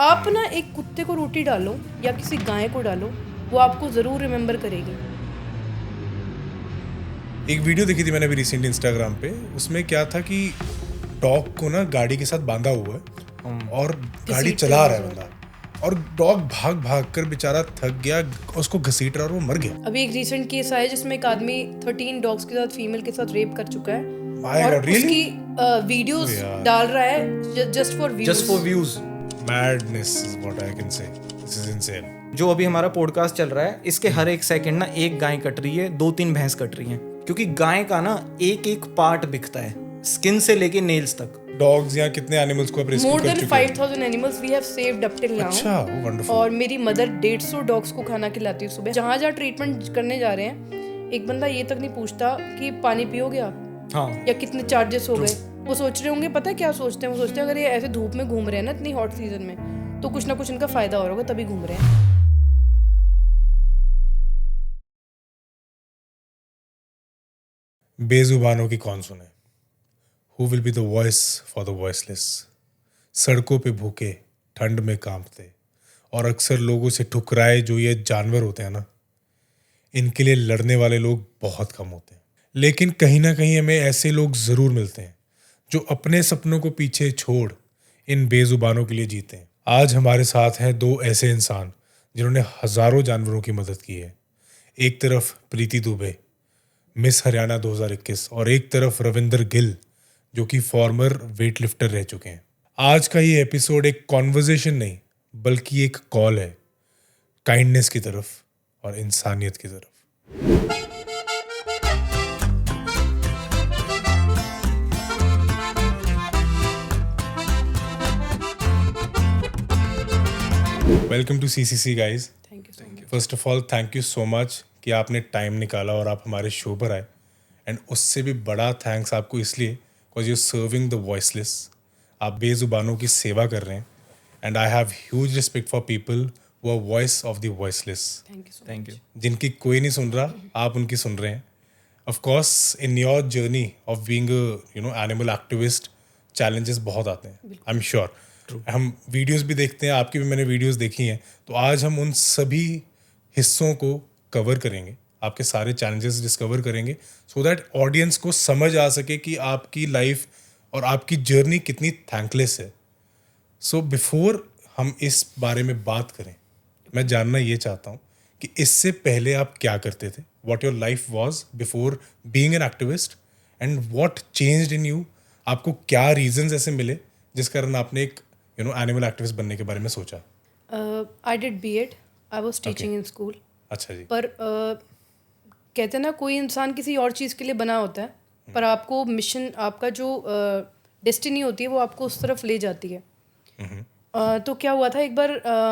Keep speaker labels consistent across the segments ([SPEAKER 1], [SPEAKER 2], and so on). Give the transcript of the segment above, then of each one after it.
[SPEAKER 1] आप ना एक कुत्ते को रोटी डालो या किसी गाय को डालो, वो आपको ज़रूर रिमेंबर करेगी।
[SPEAKER 2] एक वीडियो देखी थी मैंने अभी रिसेंट इंस्टाग्राम पे। उसमें क्या था कि डॉग को ना गाड़ी के साथ बांधा हुआ है और गाड़ी
[SPEAKER 1] घसीटते
[SPEAKER 2] चला
[SPEAKER 1] हुए
[SPEAKER 2] रहा है
[SPEAKER 1] जा
[SPEAKER 2] बंदा, और डॉग भाग भाग कर बेचारा थक गया, उसको घसीट रहा और वो मर गया।
[SPEAKER 1] अभी एक रिसेंट केस आया जिसमें एक आदमी 13 डॉग्स के साथ फीमेल के साथ रेप कर चुका है
[SPEAKER 2] माय
[SPEAKER 1] और
[SPEAKER 2] गॉड, रियली?
[SPEAKER 1] उसकी वीडियोस
[SPEAKER 2] यार।
[SPEAKER 1] डाल रहा है just for views.
[SPEAKER 2] Madness is what I can say. This is insane.
[SPEAKER 3] जो अभी हमारा पॉडकास्ट चल रहा है, इसके हर एक सेकंड ना एक गाय कट रही है, 2-3 भैंस कट रही हैं, क्योंकि गाय का ना एक एक पार्ट बिकता है, स्किन से लेके नेल्स तक।
[SPEAKER 2] डॉग्स या कितने एनिमल्स को आप रेस्क्यू
[SPEAKER 1] मोर
[SPEAKER 2] कर
[SPEAKER 1] देन
[SPEAKER 2] चुके हैं?
[SPEAKER 1] 5000 animals we have saved up till now.
[SPEAKER 2] अच्छा, वंडरफुल।
[SPEAKER 1] और मेरी मदर 150 डॉग्स को खाना खिलाती है सुबह। जहाँ जहाँ ट्रीटमेंट करने जा रहे हैं, एक बंदा ये तक नहीं पूछता कि पानी पियोगे आप,
[SPEAKER 3] हाँ,
[SPEAKER 1] या कितने चार्जेस हो गए। वो सोच रहे होंगे, पता है क्या सोचते हैं? वो सोचते हैं अगर ये ऐसे धूप में घूम रहे हैं ना इतनी हॉट सीजन में, तो कुछ ना कुछ इनका फायदा हो रहा होगा, तभी घूम रहे हैं।
[SPEAKER 2] बेजुबानों की कौन सुने? Who will be the voice for the voiceless? सड़कों पे भूखे, ठंड में कांपते और अक्सर लोगों से ठुकराए जो ये जानवर होते हैं ना, इनके लिए लड़ने वाले लोग बहुत कम होते हैं। लेकिन कहीं ना कहीं हमें ऐसे लोग ज़रूर मिलते हैं जो अपने सपनों को पीछे छोड़ इन बेजुबानों के लिए जीते हैं। आज हमारे साथ हैं दो ऐसे इंसान जिन्होंने हज़ारों जानवरों की मदद की है। एक तरफ प्रीति दुबे, मिस हरियाणा 2021, और एक तरफ रविंदर गिल जो कि फॉर्मर वेट लिफ्टर रह चुके हैं। आज का ये एपिसोड एक कॉन्वर्जेशन नहीं बल्कि एक कॉल है, काइंडनेस की तरफ और इंसानियत की तरफ। Welcome to CCC guys.
[SPEAKER 1] Thank you so much.
[SPEAKER 2] First of all thank you so much कि आपने टाइम निकाला और आप हमारे शो पर आए। एंड उससे भी बड़ा थैंक्स आपको इसलिए because you serving the voiceless. आप बेजुबानों की सेवा कर रहे हैं। And I have huge respect for people who are voice of the voiceless.
[SPEAKER 1] Thank you so
[SPEAKER 3] thank you.
[SPEAKER 2] जिनकी कोई नहीं सुन रहा, आप उनकी सुन रहे हैं। Of course in your journey of being animal activist challenges बहुत आते हैं, आई एम श्योर। हम वीडियोस भी देखते हैं, आपकी भी मैंने वीडियोस देखी हैं। तो आज हम उन सभी हिस्सों को कवर करेंगे, आपके सारे चैलेंजेस डिस्कवर करेंगे, सो दैट ऑडियंस को समझ आ सके कि आपकी लाइफ और आपकी जर्नी कितनी थैंकलेस है। सो बिफोर हम इस बारे में बात करें, मैं जानना ये चाहता हूँ कि इससे पहले आप क्या करते थे, what your life was before being an activist, and what changed in you. आपको क्या रीजंस ऐसे मिले जिस कारण आपने एक एनिमल एक्टिविस्ट बनने के बारे में सोचा?
[SPEAKER 1] I did B.Ed, I was teaching in school.
[SPEAKER 2] अच्छा जी।
[SPEAKER 1] पर कहते हैं ना, कोई इंसान किसी और चीज़ के लिए बना होता है, पर आपको मिशन, आपका जो डेस्टिनी होती है वो आपको उस तरफ ले जाती है। तो क्या हुआ था एक बार,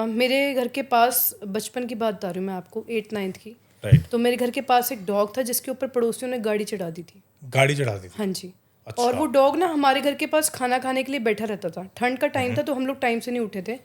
[SPEAKER 1] मेरे घर के पास, बचपन की बात बता रही हूँ मैं आपको, 8th-9th की।
[SPEAKER 2] राइट।
[SPEAKER 1] तो मेरे घर के पास एक डॉग था जिसके ऊपर पड़ोसियों ने गाड़ी चढ़ा दी थी।
[SPEAKER 2] गाड़ी चढ़ा दी थी?
[SPEAKER 1] हाँ जी।
[SPEAKER 2] अच्छा।
[SPEAKER 1] और वो डॉग ना हमारे घर के पास खाना खाने के लिए बैठा रहता था। ठंड का टाइम था तो हम लोग टाइम से नहीं उठे थे,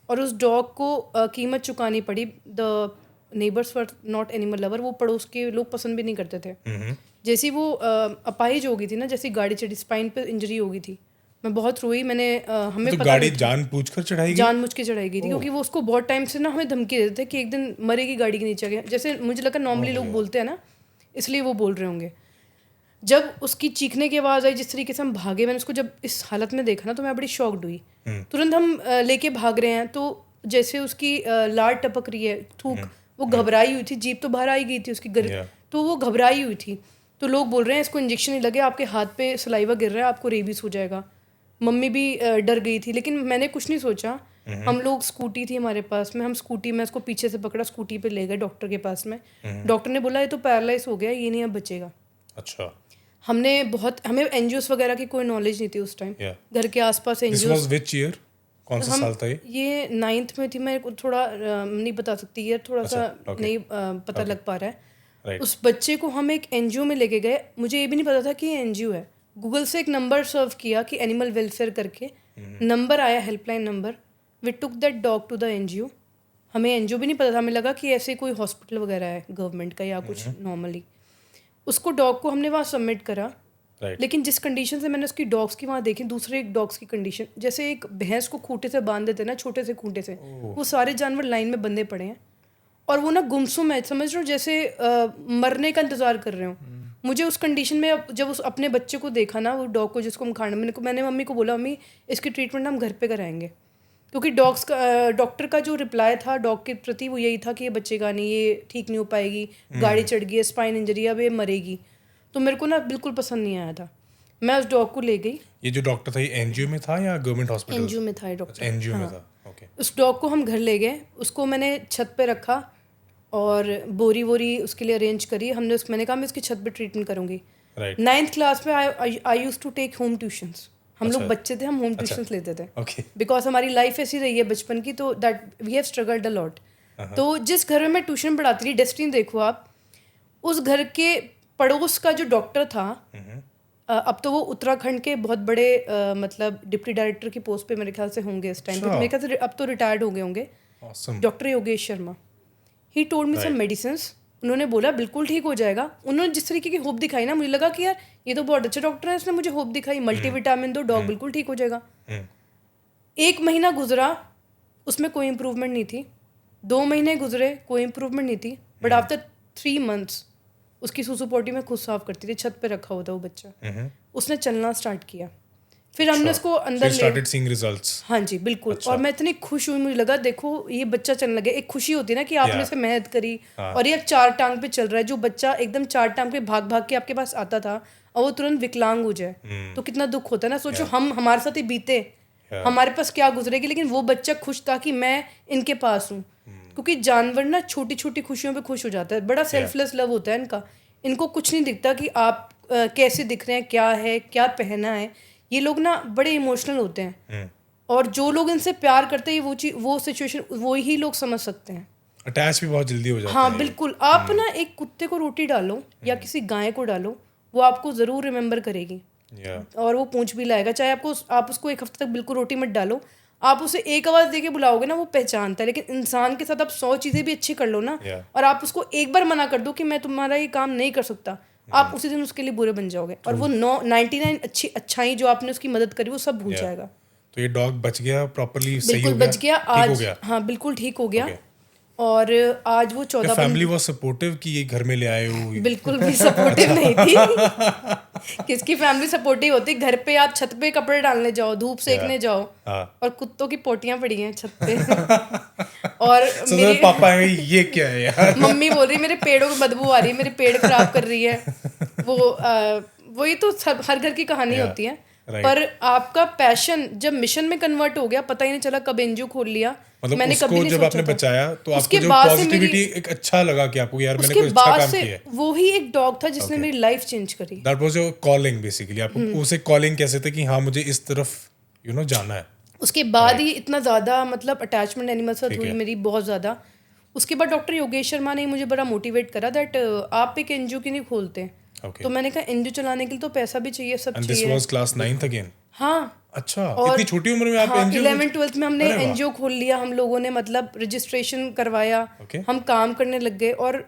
[SPEAKER 1] और उस डॉग को कीमत चुकानी पड़ी। The neighbours were not animal lover, वो पड़ोस के लोग पसंद भी नहीं करते थे। जैसी वो अपाहिज हो गई थी ना, जैसी गाड़ी चढ़ी, स्पाइन पे इंजरी हो गई थी, मैं बहुत रोई। मैंने हमें
[SPEAKER 2] तो
[SPEAKER 1] पता
[SPEAKER 2] गाड़ी
[SPEAKER 1] नहीं था,
[SPEAKER 2] जानबूझकर चढ़ाई गई?
[SPEAKER 1] जानबूझ के चढ़ाई गई थी, क्योंकि वो उसको बहुत टाइम से ना हमें धमकी देते थे कि एक दिन मरेगी गाड़ी के नीचे। गया जैसे मुझे लगा नॉर्मली लोग बोलते हैं ना, इसलिए वो बोल रहे होंगे। जब उसकी चीखने की आवाज़ आई, जिस तरीके से हम भागे, मैंने उसको जब इस हालत में देखा ना तो मैं बड़ी शॉक्ड हुई। तुरंत हम लेके भाग रहे हैं, तो जैसे उसकी लार टपक रही है, थूक, वो घबराई हुई थी। जीप तो बाहर आई गई थी उसकी तो वो घबराई हुई थी। तो लोग बोल रहे हैं इसको इंजेक्शन नहीं लगे, आपके हाथ पे सलाइवा गिर रहा है, आपको रेबीज हो जाएगा। मम्मी भी डर गई थी, लेकिन मैंने कुछ नहीं सोचा। हम लोग, स्कूटी थी हमारे पास में, हम स्कूटी में उसको पीछे से पकड़ा, स्कूटी पे ले गए डॉक्टर के पास में। डॉक्टर ने बोला ये तो पैरालाइज हो गया, ये नहीं अब बचेगा।
[SPEAKER 2] अच्छा।
[SPEAKER 1] हमें एनजीओस वगैरह की कोई नॉलेज नहीं थी उस टाइम। घर के आसपास
[SPEAKER 2] this
[SPEAKER 1] NGOs.
[SPEAKER 2] Was which year? कौन सा साल था ये?
[SPEAKER 1] ये 9th में थी मैं, थोड़ा नहीं बता सकती ईयर, थोड़ा सा नहीं पता लग पा रहा है। उस बच्चे को हम एक एनजीओ में लेके गए, मुझे ये भी नहीं पता था कि ये एनजीओ है। गूगल से एक नंबर सर्व किया कि एनिमल वेलफेयर करके, नंबर आया, helpline number. We took that dog to the NGO. हमें एनजीओ भी नहीं पता था, हमें लगा कि ऐसे कोई हॉस्पिटल वगैरह है गवर्नमेंट का या कुछ नॉर्मली। उसको, डॉग को हमने वहाँ सबमिट करा।
[SPEAKER 2] राइट
[SPEAKER 1] लेकिन जिस कंडीशन से मैंने उसकी डॉग्स की वहाँ देखी, दूसरे एक डॉग्स की कंडीशन, जैसे एक भैंस को खूंटे से बांध देते हैं ना, छोटे से खूंटे से, वो सारे जानवर लाइन में बंधे पड़े हैं और वो ना गुमसुम है, समझ रहे हो, जैसे मरने का इंतजार कर रहे हो। मुझे उस कंडीशन में जब उस अपने बच्चे को देखा ना, वो डॉग को जिसको हम खाना, मैंने मम्मी को बोला, मम्मी इसकी ट्रीटमेंट हम घर पे कराएंगे, क्योंकि डॉक्टर का जो रिप्लाई था डॉग के प्रति वो यही था कि ये बचेगा नहीं, ये ठीक नहीं हो पाएगी, गाड़ी चढ़ गई है, स्पाइन इंजरी, अब ये मरेगी। तो मेरे को ना बिल्कुल पसंद नहीं आया था। मैं उस डॉग को ले गई।
[SPEAKER 2] ये जो डॉक्टर था ये एनजीओ में था या गवर्नमेंट हॉस्पिटल?
[SPEAKER 1] एनजीओ में था ये डॉक्टर।
[SPEAKER 2] एनजीओ में था, ओके।
[SPEAKER 1] उस डॉग को हम घर ले गए, उसको मैंने छत पे रखा और बोरी वोरी उसके लिए अरेंज करी। मैंने कहा मैं इसकी छत पे ट्रीटमेंट करूँगी।
[SPEAKER 2] राइट
[SPEAKER 1] 9th क्लास में I use to take home tuitions. हम लोग बच्चे थे, हम होम ट्यूशंस लेते थे,
[SPEAKER 2] ओके।
[SPEAKER 1] बिकॉज हमारी लाइफ ऐसी रही है बचपन की, तो that we have struggled a lot. तो जिस घर में मैं ट्यूशन पढ़ाती थी, डेस्टिनी देखो आप, उस घर के पड़ोस का जो डॉक्टर था, अब तो वो उत्तराखंड के बहुत बड़े मतलब डिप्टी डायरेक्टर की पोस्ट पे मेरे ख्याल से होंगे इस टाइम पे, मेरे ख्याल से अब तो रिटायर्ड हो गए होंगे,
[SPEAKER 2] awesome.
[SPEAKER 1] Doctor Yogesh Sharma. He told me some medicines. उन्होंने बोला बिल्कुल ठीक हो जाएगा। उन्होंने जिस तरीके की होप दिखाई ना, मुझे लगा कि यार ये तो बहुत अच्छे डॉक्टर है, इसने मुझे होप दिखाई, मल्टीविटामिन दो, डॉग बिल्कुल ठीक हो जाएगा। 1 महीना गुजरा, उसमें कोई इम्प्रूवमेंट नहीं थी। 2 महीने गुजरे, कोई इम्प्रूवमेंट नहीं थी। बट आफ्टर 3 months उसकी सुसु पोटी में खुद साफ करती थी, छत पे रखा हुआ था वो बच्चा। उसने चलना स्टार्ट किया, फिर हमने उसको अंदर ले,
[SPEAKER 2] स्टार्टेड सीइंग रिजल्ट्स।
[SPEAKER 1] हाँ जी बिल्कुल। और मैं इतनी खुश हुई, मुझे लगा देखो ये बच्चा चलने लगे। एक खुशी होती है ना कि आपने इसे मेहनत करी और ये 4 टांग पे चल रहा है। जो बच्चा एकदम 4 टांग पे भाग भाग के आपके पास आता था और वो तुरंत विकलांग हो जाए, तो कितना दुख होता है ना। सोचो हमारे साथ ही बीते, हमारे पास क्या गुजरेगी, लेकिन वो बच्चा खुश था कि मैं इनके पास हूँ। क्योंकि जानवर ना छोटी छोटी खुशियों पे खुश हो जाता है, बड़ा सेल्फलेस लव होता है इनका। इनको कुछ नहीं दिखता कि आप कैसे दिख रहे हैं, क्या है, क्या पहना है। ये लोग ना बड़े इमोशनल होते हैं, और जो लोग इनसे प्यार करते हैं वो सिचुएशन वो ही लोग समझ सकते हैं।
[SPEAKER 2] अटैच भी बहुत जल्दी हो जाते हैं।
[SPEAKER 1] हाँ बिल्कुल। आप ना एक कुत्ते को रोटी डालो या किसी गाय को डालो, वो आपको ज़रूर रिमेम्बर करेगी और वो पूंछ भी लाएगा। चाहे आप उसको 1 हफ्ते तक बिल्कुल रोटी मत डालो, आप उसे एक आवाज़ दे के बुलाओगे ना, वो पहचानता है। लेकिन इंसान के साथ आप 100 चीज़ें भी अच्छी कर लो ना, और आप उसको एक बार मना कर दो कि मैं तुम्हारा ये काम नहीं कर सकता, आप उसी दिन उसके लिए बुरे बन जाओगे, और वो 99 अच्छाई जो आपने उसकी मदद करी वो सब भूल जाएगा।
[SPEAKER 2] तो ये डॉग बच गया प्रॉपर्ली, सही
[SPEAKER 1] बिल्कुल
[SPEAKER 2] हो गया,
[SPEAKER 1] बच गया
[SPEAKER 2] ठीक हो
[SPEAKER 1] आज।
[SPEAKER 2] गया।
[SPEAKER 1] हाँ बिल्कुल ठीक हो गया। और आज वो 14
[SPEAKER 2] फैमिली वाज सपोर्टिव कि ये घर में ले आए हो?
[SPEAKER 1] बिल्कुल भी सपोर्टिव नहीं थी। किसकी फैमिली सपोर्टिव होती? घर पे आप छत पे कपड़े डालने जाओ, धूप सेकने जाओ, और कुत्तों की पोटियां पड़ी हैं छत पे। और मेरे
[SPEAKER 2] पापा है, ये क्या है यार?
[SPEAKER 1] मम्मी बोल रही है मेरे पेड़ों में बदबू आ रही है, मेरे पेड़ खराब कर रही है। वही तो हर घर की कहानी होती है। पर आपका पैशन जब मिशन में कन्वर्ट हो गया, पता ही नहीं चला कब एनजीओ खोल लिया।
[SPEAKER 2] मतलब
[SPEAKER 1] मैंने
[SPEAKER 2] उसको
[SPEAKER 1] कभी नहीं
[SPEAKER 2] जब
[SPEAKER 1] सोचा
[SPEAKER 2] आपने
[SPEAKER 1] था।
[SPEAKER 2] बचाया तो
[SPEAKER 1] उसके
[SPEAKER 2] आपको जो
[SPEAKER 1] बाद से
[SPEAKER 2] पॉजिटिविटी
[SPEAKER 1] मेरी-
[SPEAKER 2] एक अच्छा लगा कि आपको यार मैंने
[SPEAKER 1] उसके
[SPEAKER 2] कोई अच्छा
[SPEAKER 1] बाद
[SPEAKER 2] काम
[SPEAKER 1] से
[SPEAKER 2] किया है।
[SPEAKER 1] वो ही एक डॉग था जिसने मेरी लाइफ चेंज करी।
[SPEAKER 2] That was your calling basically. आपको उसे कॉलिंग कैसे थे कि हाँ मुझे इस तरफ जाना है?
[SPEAKER 1] उसके बाद ही इतना ज़्यादा मतलब अटैचमेंट एनिमल से हुई मेरी, बहुत ज़्यादा। उसके बाद डॉक्टर योगेश शर्मा ने मुझे बड़ा मोटिवेट करा दैट आप एक एनजीओ क्यों नहीं खोलते। तो मैंने कहा एनजीओ चलाने के लिए तो पैसा भी चाहिए, सब
[SPEAKER 2] एंड
[SPEAKER 1] चाहिए।
[SPEAKER 2] This was class 9th again?
[SPEAKER 1] हाँ।
[SPEAKER 2] अच्छा, इतनी छोटी उम्र में आप
[SPEAKER 1] हाँ,
[SPEAKER 2] एनजीओ?
[SPEAKER 1] 11th-12th में हमने एनजीओ खोल लिया। हम लोगों ने मतलब रजिस्ट्रेशन करवाया, हम काम करने लग गए, और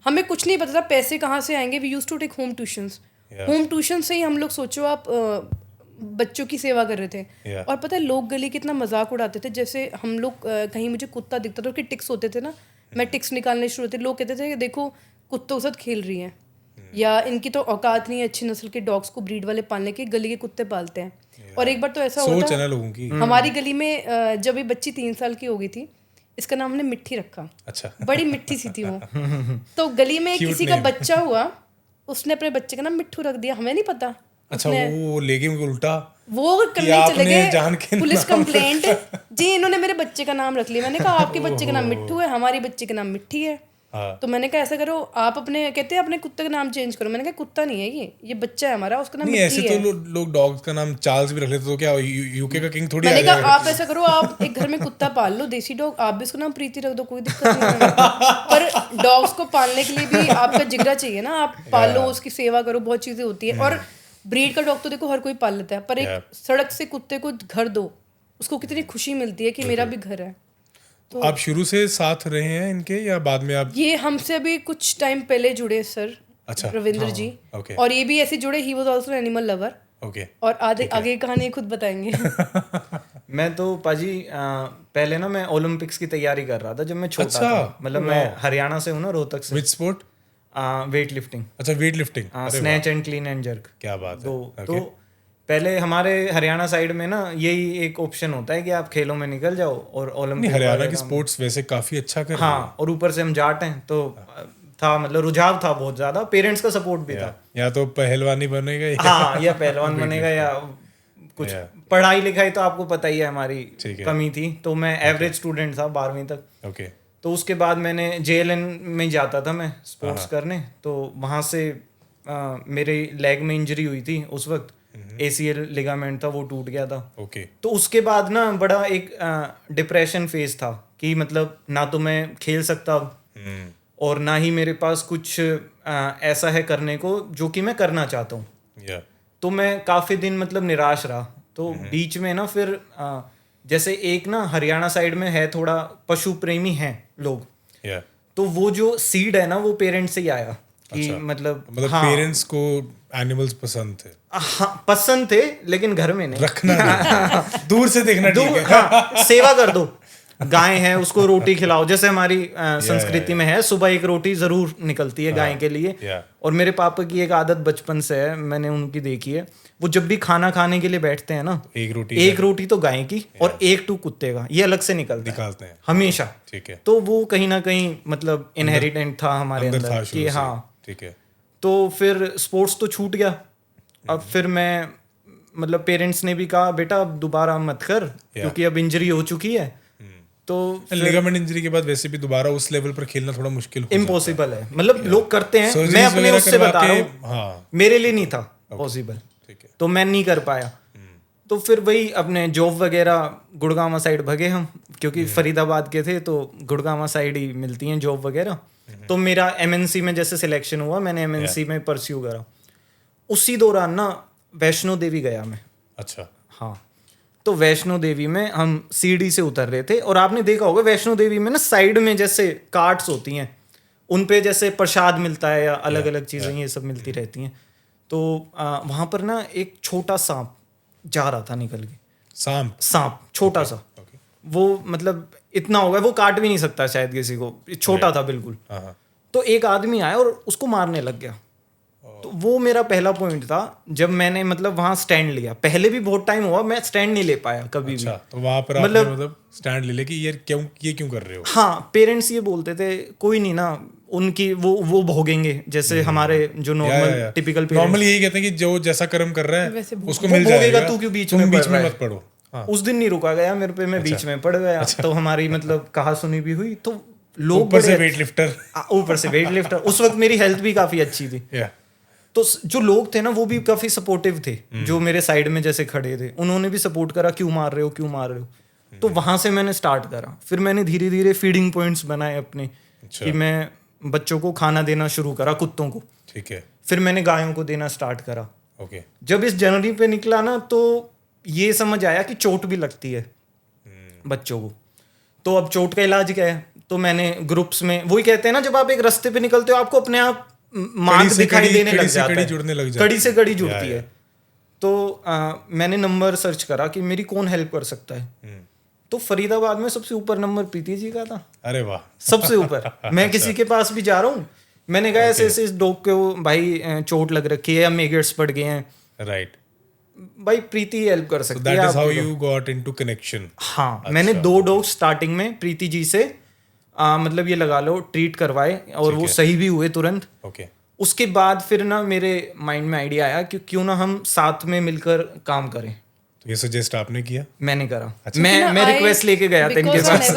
[SPEAKER 1] हमें कुछ नहीं पता था पैसे कहाँ से आएंगे। We used to take home tuitions. Home tuition से ही हम लोग, सोचो आप, बच्चों की सेवा कर रहे थे। और पता है लोग गली कितना मजाक उड़ाते थे। जैसे हम लोग कहीं मुझे कुत्ता दिखता था, उसके टिक्स होते थे ना, मैं टिक्स निकालने शुरू होते, लोग कहते थे कि देखो कुत्तों के साथ खेल रही हैं, या इनकी तो औकात नहीं है अच्छी नस्ल के डॉग्स को ब्रीड वाले पालने के, गली के कुत्ते पालते हैं। और एक बार तो ऐसा
[SPEAKER 2] सोच
[SPEAKER 1] होता
[SPEAKER 2] है ना लोगों की।
[SPEAKER 1] हमारी गली में जब ये बच्ची 3 साल की हो गई थी, इसका नाम हमने मिट्टी रखा।
[SPEAKER 2] अच्छा।
[SPEAKER 1] बड़ी मिट्टी सी थी वो। तो गली में किसी का बच्चा हुआ, उसने अपने बच्चे का नाम मिट्ठू रख दिया, हमें नहीं पता।
[SPEAKER 2] अच्छा, वो लेके उल्टा
[SPEAKER 1] वो करने चले गए पुलिस कंप्लेंट, जी इन्होंने मेरे बच्चे का नाम रख लिया। मैंने कहा आपके बच्चे का नाम मिट्ठू है, हमारी बच्चे का नाम मिट्टी है। तो मैंने कहा ऐसा करो, आप अपने, कहते हैं अपने कुत्ते का नाम चेंज करो। मैंने कहा कुत्ता नहीं है ये बच्चा है हमारा, उसका नाम मिट्टी है।
[SPEAKER 2] ऐसे तो लोग डॉग्स का नाम चार्ल्स भी रख लेते, तो क्या यूके का किंग थोड़ी आ
[SPEAKER 1] मैंने
[SPEAKER 2] जाएगा?
[SPEAKER 1] कहा आप ऐसा करो, आप एक घर में कुत्ता पाल लो, देसी डॉग, आप भी उसका नाम प्रीति रख दो, कोई दिक्कत नहीं है। पर डॉग्स को पालने के लिए भी आपका जिगरा चाहिए ना, आप पालो, उसकी सेवा करो, बहुत चीजें होती है। और ब्रीड का डॉग तो देखो हर कोई पाल लेता है, पर एक सड़क से कुत्ते को घर दो, उसको कितनी खुशी मिलती है कि मेरा भी घर है।
[SPEAKER 2] तो आप शुरू से साथ रहे हैं इनके, या बाद में आप?
[SPEAKER 1] ये हमसे अभी कुछ टाइम पहले जुड़े सर।
[SPEAKER 2] अच्छा
[SPEAKER 1] रविंद्र जी।
[SPEAKER 2] ओके
[SPEAKER 1] और ये भी ऐसे जुड़े, he was also animal lover.
[SPEAKER 2] Okay
[SPEAKER 1] और आगे आगे कहानी खुद बताएंगे।
[SPEAKER 3] मैं तो पाजी पहले ना मैं ओलंपिक्स की तैयारी कर रहा था जब मैं छोटा
[SPEAKER 2] अच्छा,
[SPEAKER 3] था। मतलब मैं हरियाणा से हूँ ना, रोहतक से।
[SPEAKER 2] Which sport?
[SPEAKER 3] वेट लिफ्टिंग,
[SPEAKER 2] अच्छा weight lifting,
[SPEAKER 3] snatch and clean and jerk,
[SPEAKER 2] क्या बात है।
[SPEAKER 3] दो। तो पहले हमारे हरियाणा साइड में ना यही एक ऑप्शन होता है कि आप खेलों में निकल जाओ और
[SPEAKER 2] नहीं,
[SPEAKER 3] ओलंपिक
[SPEAKER 2] हरियाणा की स्पोर्ट्स वैसे काफी अच्छा कर रही है।
[SPEAKER 3] हाँ, और ऊपर से हम जाट हैं तो था, मतलब रुझाव था बहुत ज्यादा, पेरेंट्स का सपोर्ट भी था।
[SPEAKER 2] या तो पहलवानी बनेगा या
[SPEAKER 3] हाँ, या पहलवान बनेगा या कुछ। पढ़ाई लिखाई तो आपको पता ही है हमारी कमी थी, तो मैं एवरेज स्टूडेंट था 12वीं तक।
[SPEAKER 2] ओके
[SPEAKER 3] तो उसके बाद मैंने JLN में जाता था मैं स्पोर्ट्स करने। तो वहाँ से मेरे लेग में इंजरी हुई थी उस वक्त, ACL लिगामेंट था, वो टूट गया था।
[SPEAKER 2] ओके
[SPEAKER 3] तो उसके बाद ना बड़ा एक डिप्रेशन फेज था कि मतलब ना तो मैं खेल सकता और ना ही मेरे पास कुछ ऐसा है करने को जो कि मैं करना चाहता हूँ।
[SPEAKER 2] या
[SPEAKER 3] तो मैं काफ़ी दिन मतलब निराश रहा। तो बीच में ना फिर जैसे एक ना हरियाणा साइड में है थोड़ा पशु प्रेमी हैं लोग,
[SPEAKER 2] या
[SPEAKER 3] तो वो जो सीड है ना वो पेरेंट्स से ही आया कि
[SPEAKER 2] अच्छा।
[SPEAKER 3] मतलब
[SPEAKER 2] मतलब पेरेंट्स को एनिमल्स पसंद थे?
[SPEAKER 3] हाँ, पसंद थे लेकिन घर में नहीं,
[SPEAKER 2] रखना नहीं, दूर से देखना ठीक है।
[SPEAKER 3] हाँ, सेवा कर दो। गाय है उसको रोटी खिलाओ, जैसे हमारी संस्कृति में है, सुबह एक रोटी जरूर निकलती है गाय के लिए। और मेरे पापा की एक आदत बचपन से है, मैंने उनकी देखी है, वो जब भी खाना खाने के लिए बैठते हैं ना, एक रोटी तो गाय की और एक टू कुत्ते का, ये अलग से निकालते हैं हमेशा।
[SPEAKER 2] ठीक है।
[SPEAKER 3] तो वो कहीं ना कहीं मतलब इनहेरिटेंट था हमारे अंदर कि हाँ।
[SPEAKER 2] ठीक है।
[SPEAKER 3] तो फिर स्पोर्ट्स तो छूट गया। अब फिर मैं मतलब पेरेंट्स ने भी कहा बेटा अब दोबारा मत कर, क्योंकि अब इंजरी हो चुकी है। तो
[SPEAKER 2] लिगामेंट इंजरी के बाद वैसे भी दोबारा उस लेवल पर खेलना थोड़ा मुश्किल हो जाता है।
[SPEAKER 3] इम्पॉसिबल है, मतलब लोग करते हैं,
[SPEAKER 2] Surgeries
[SPEAKER 3] मैं अपने
[SPEAKER 2] वगैरह
[SPEAKER 3] उससे
[SPEAKER 2] करवा
[SPEAKER 3] बता
[SPEAKER 2] के,
[SPEAKER 3] रहा हूँ,
[SPEAKER 2] हाँ
[SPEAKER 3] मेरे लिए नहीं था पॉसिबल,
[SPEAKER 2] ठीक है।
[SPEAKER 3] तो मैं नहीं कर पाया। तो फिर वही अपने जॉब वगैरह गुड़गांव साइड भगे हम, क्योंकि फरीदाबाद के थे तो गुड़गांव साइड ही मिलती हैं जॉब वगैरह। तो मेरा MNC में जैसे सिलेक्शन हुआ, मैंने MNC में परस्यू करा। उसी दौरान ना वैष्णो देवी गया मैं।
[SPEAKER 2] अच्छा
[SPEAKER 3] हाँ, तो वैष्णो देवी में हम सीढ़ी से उतर रहे थे, और आपने देखा होगा वैष्णो देवी में ना साइड में जैसे कार्ट्स होती हैं, उन पे जैसे प्रसाद मिलता है या अलग अलग चीज़ें ये सब मिलती रहती हैं। तो वहाँ पर ना एक छोटा सांप जा रहा था निकल के। सांप छोटा सा, वो मतलब इतना होगा वो काट भी नहीं सकता शायद किसी को, छोटा था बिल्कुल। तो एक आदमी आया और उसको मारने लग गया। तो वो मेरा पहला पॉइंट था जब मैंने मतलब वहां स्टैंड लिया। पहले भी बहुत टाइम हुआ मैं स्टैंड नहीं ले पाया कभी भी।
[SPEAKER 2] तो वहां पर आपने मतलब स्टैंड ले कि ये क्यों कर रहे हो?
[SPEAKER 3] हाँ, पेरेंट्स ये बोलते थे कोई नहीं ना, उनकी वो भोगेंगे, जैसे हमारे जो नॉर्मल टिपिकल
[SPEAKER 2] नॉर्मली यही कहते हैं कि जो जैसा कर्म कर रहा है उसको मिल
[SPEAKER 3] जाएगा, तू क्यों बीच में
[SPEAKER 2] मत पड़ो।
[SPEAKER 3] उस दिन नहीं रुका गया मेरे पे, मैं बीच में पड़ गया। तो हमारी मतलब कहा सुनी भी हुई। तो लोग
[SPEAKER 2] ऊपर से वेट लिफ्टर
[SPEAKER 3] उस वक्त मेरी हेल्थ भी काफी अच्छी थी। तो जो लोग थे ना वो भी काफी सपोर्टिव थे, जो मेरे साइड में जैसे खड़े थे, उन्होंने भी सपोर्ट करा, क्यों मार रहे हो। तो वहां से मैंने स्टार्ट करा। फिर मैंने धीरे धीरे फीडिंग पॉइंट्स बनाए अपने, कि मैं बच्चों को खाना देना शुरू करा, कुत्तों को।
[SPEAKER 2] ठीक है।
[SPEAKER 3] फिर मैंने गायों को देना स्टार्ट करा।
[SPEAKER 2] ओके।
[SPEAKER 3] जब इस जनवरी पे निकला ना, तो ये समझ आया कि चोट भी लगती है बच्चों को। तो अब चोट का इलाज क्या है? तो मैंने ग्रुप्स में, वही कहते हैं ना, जब आप एक रास्ते पे निकलते हो आपको अपने आप मार्ग दिखाई देने लग जाता है, कड़ी से कड़ी जुड़ती है। तो मैंने नंबर सर्च करा कि मेरी कौन हेल्प कर सकता है। तो फरीदाबाद में सबसे ऊपर नंबर प्रीति जी का था।
[SPEAKER 2] अरे वाह,
[SPEAKER 3] सबसे ऊपर। मैं किसी के पास भी जा रहा हूँ, मैंने कहा ऐसे ऐसे इस डॉग को भाई चोट लग रखी है या मेगेट्स पड़ गए हैं,
[SPEAKER 2] राइट,
[SPEAKER 3] भाई प्रीति हेल्प कर सकती है।
[SPEAKER 2] That is how you got into connection.
[SPEAKER 3] हाँ, मैंने 2 डॉग स्टार्टिंग में प्रीति जी से मतलब ये लगा लो ट्रीट करवाए, और वो सही भी हुए तुरंत।
[SPEAKER 2] ओके।
[SPEAKER 3] उसके बाद फिर ना मेरे माइंड में आइडिया आया कि क्यों ना हम साथ में मिलकर काम करें।
[SPEAKER 2] तो ये सजेस्ट आपने किया?
[SPEAKER 3] मैंने करा। मैं रिक्वेस्ट लेके गया था इनके पास।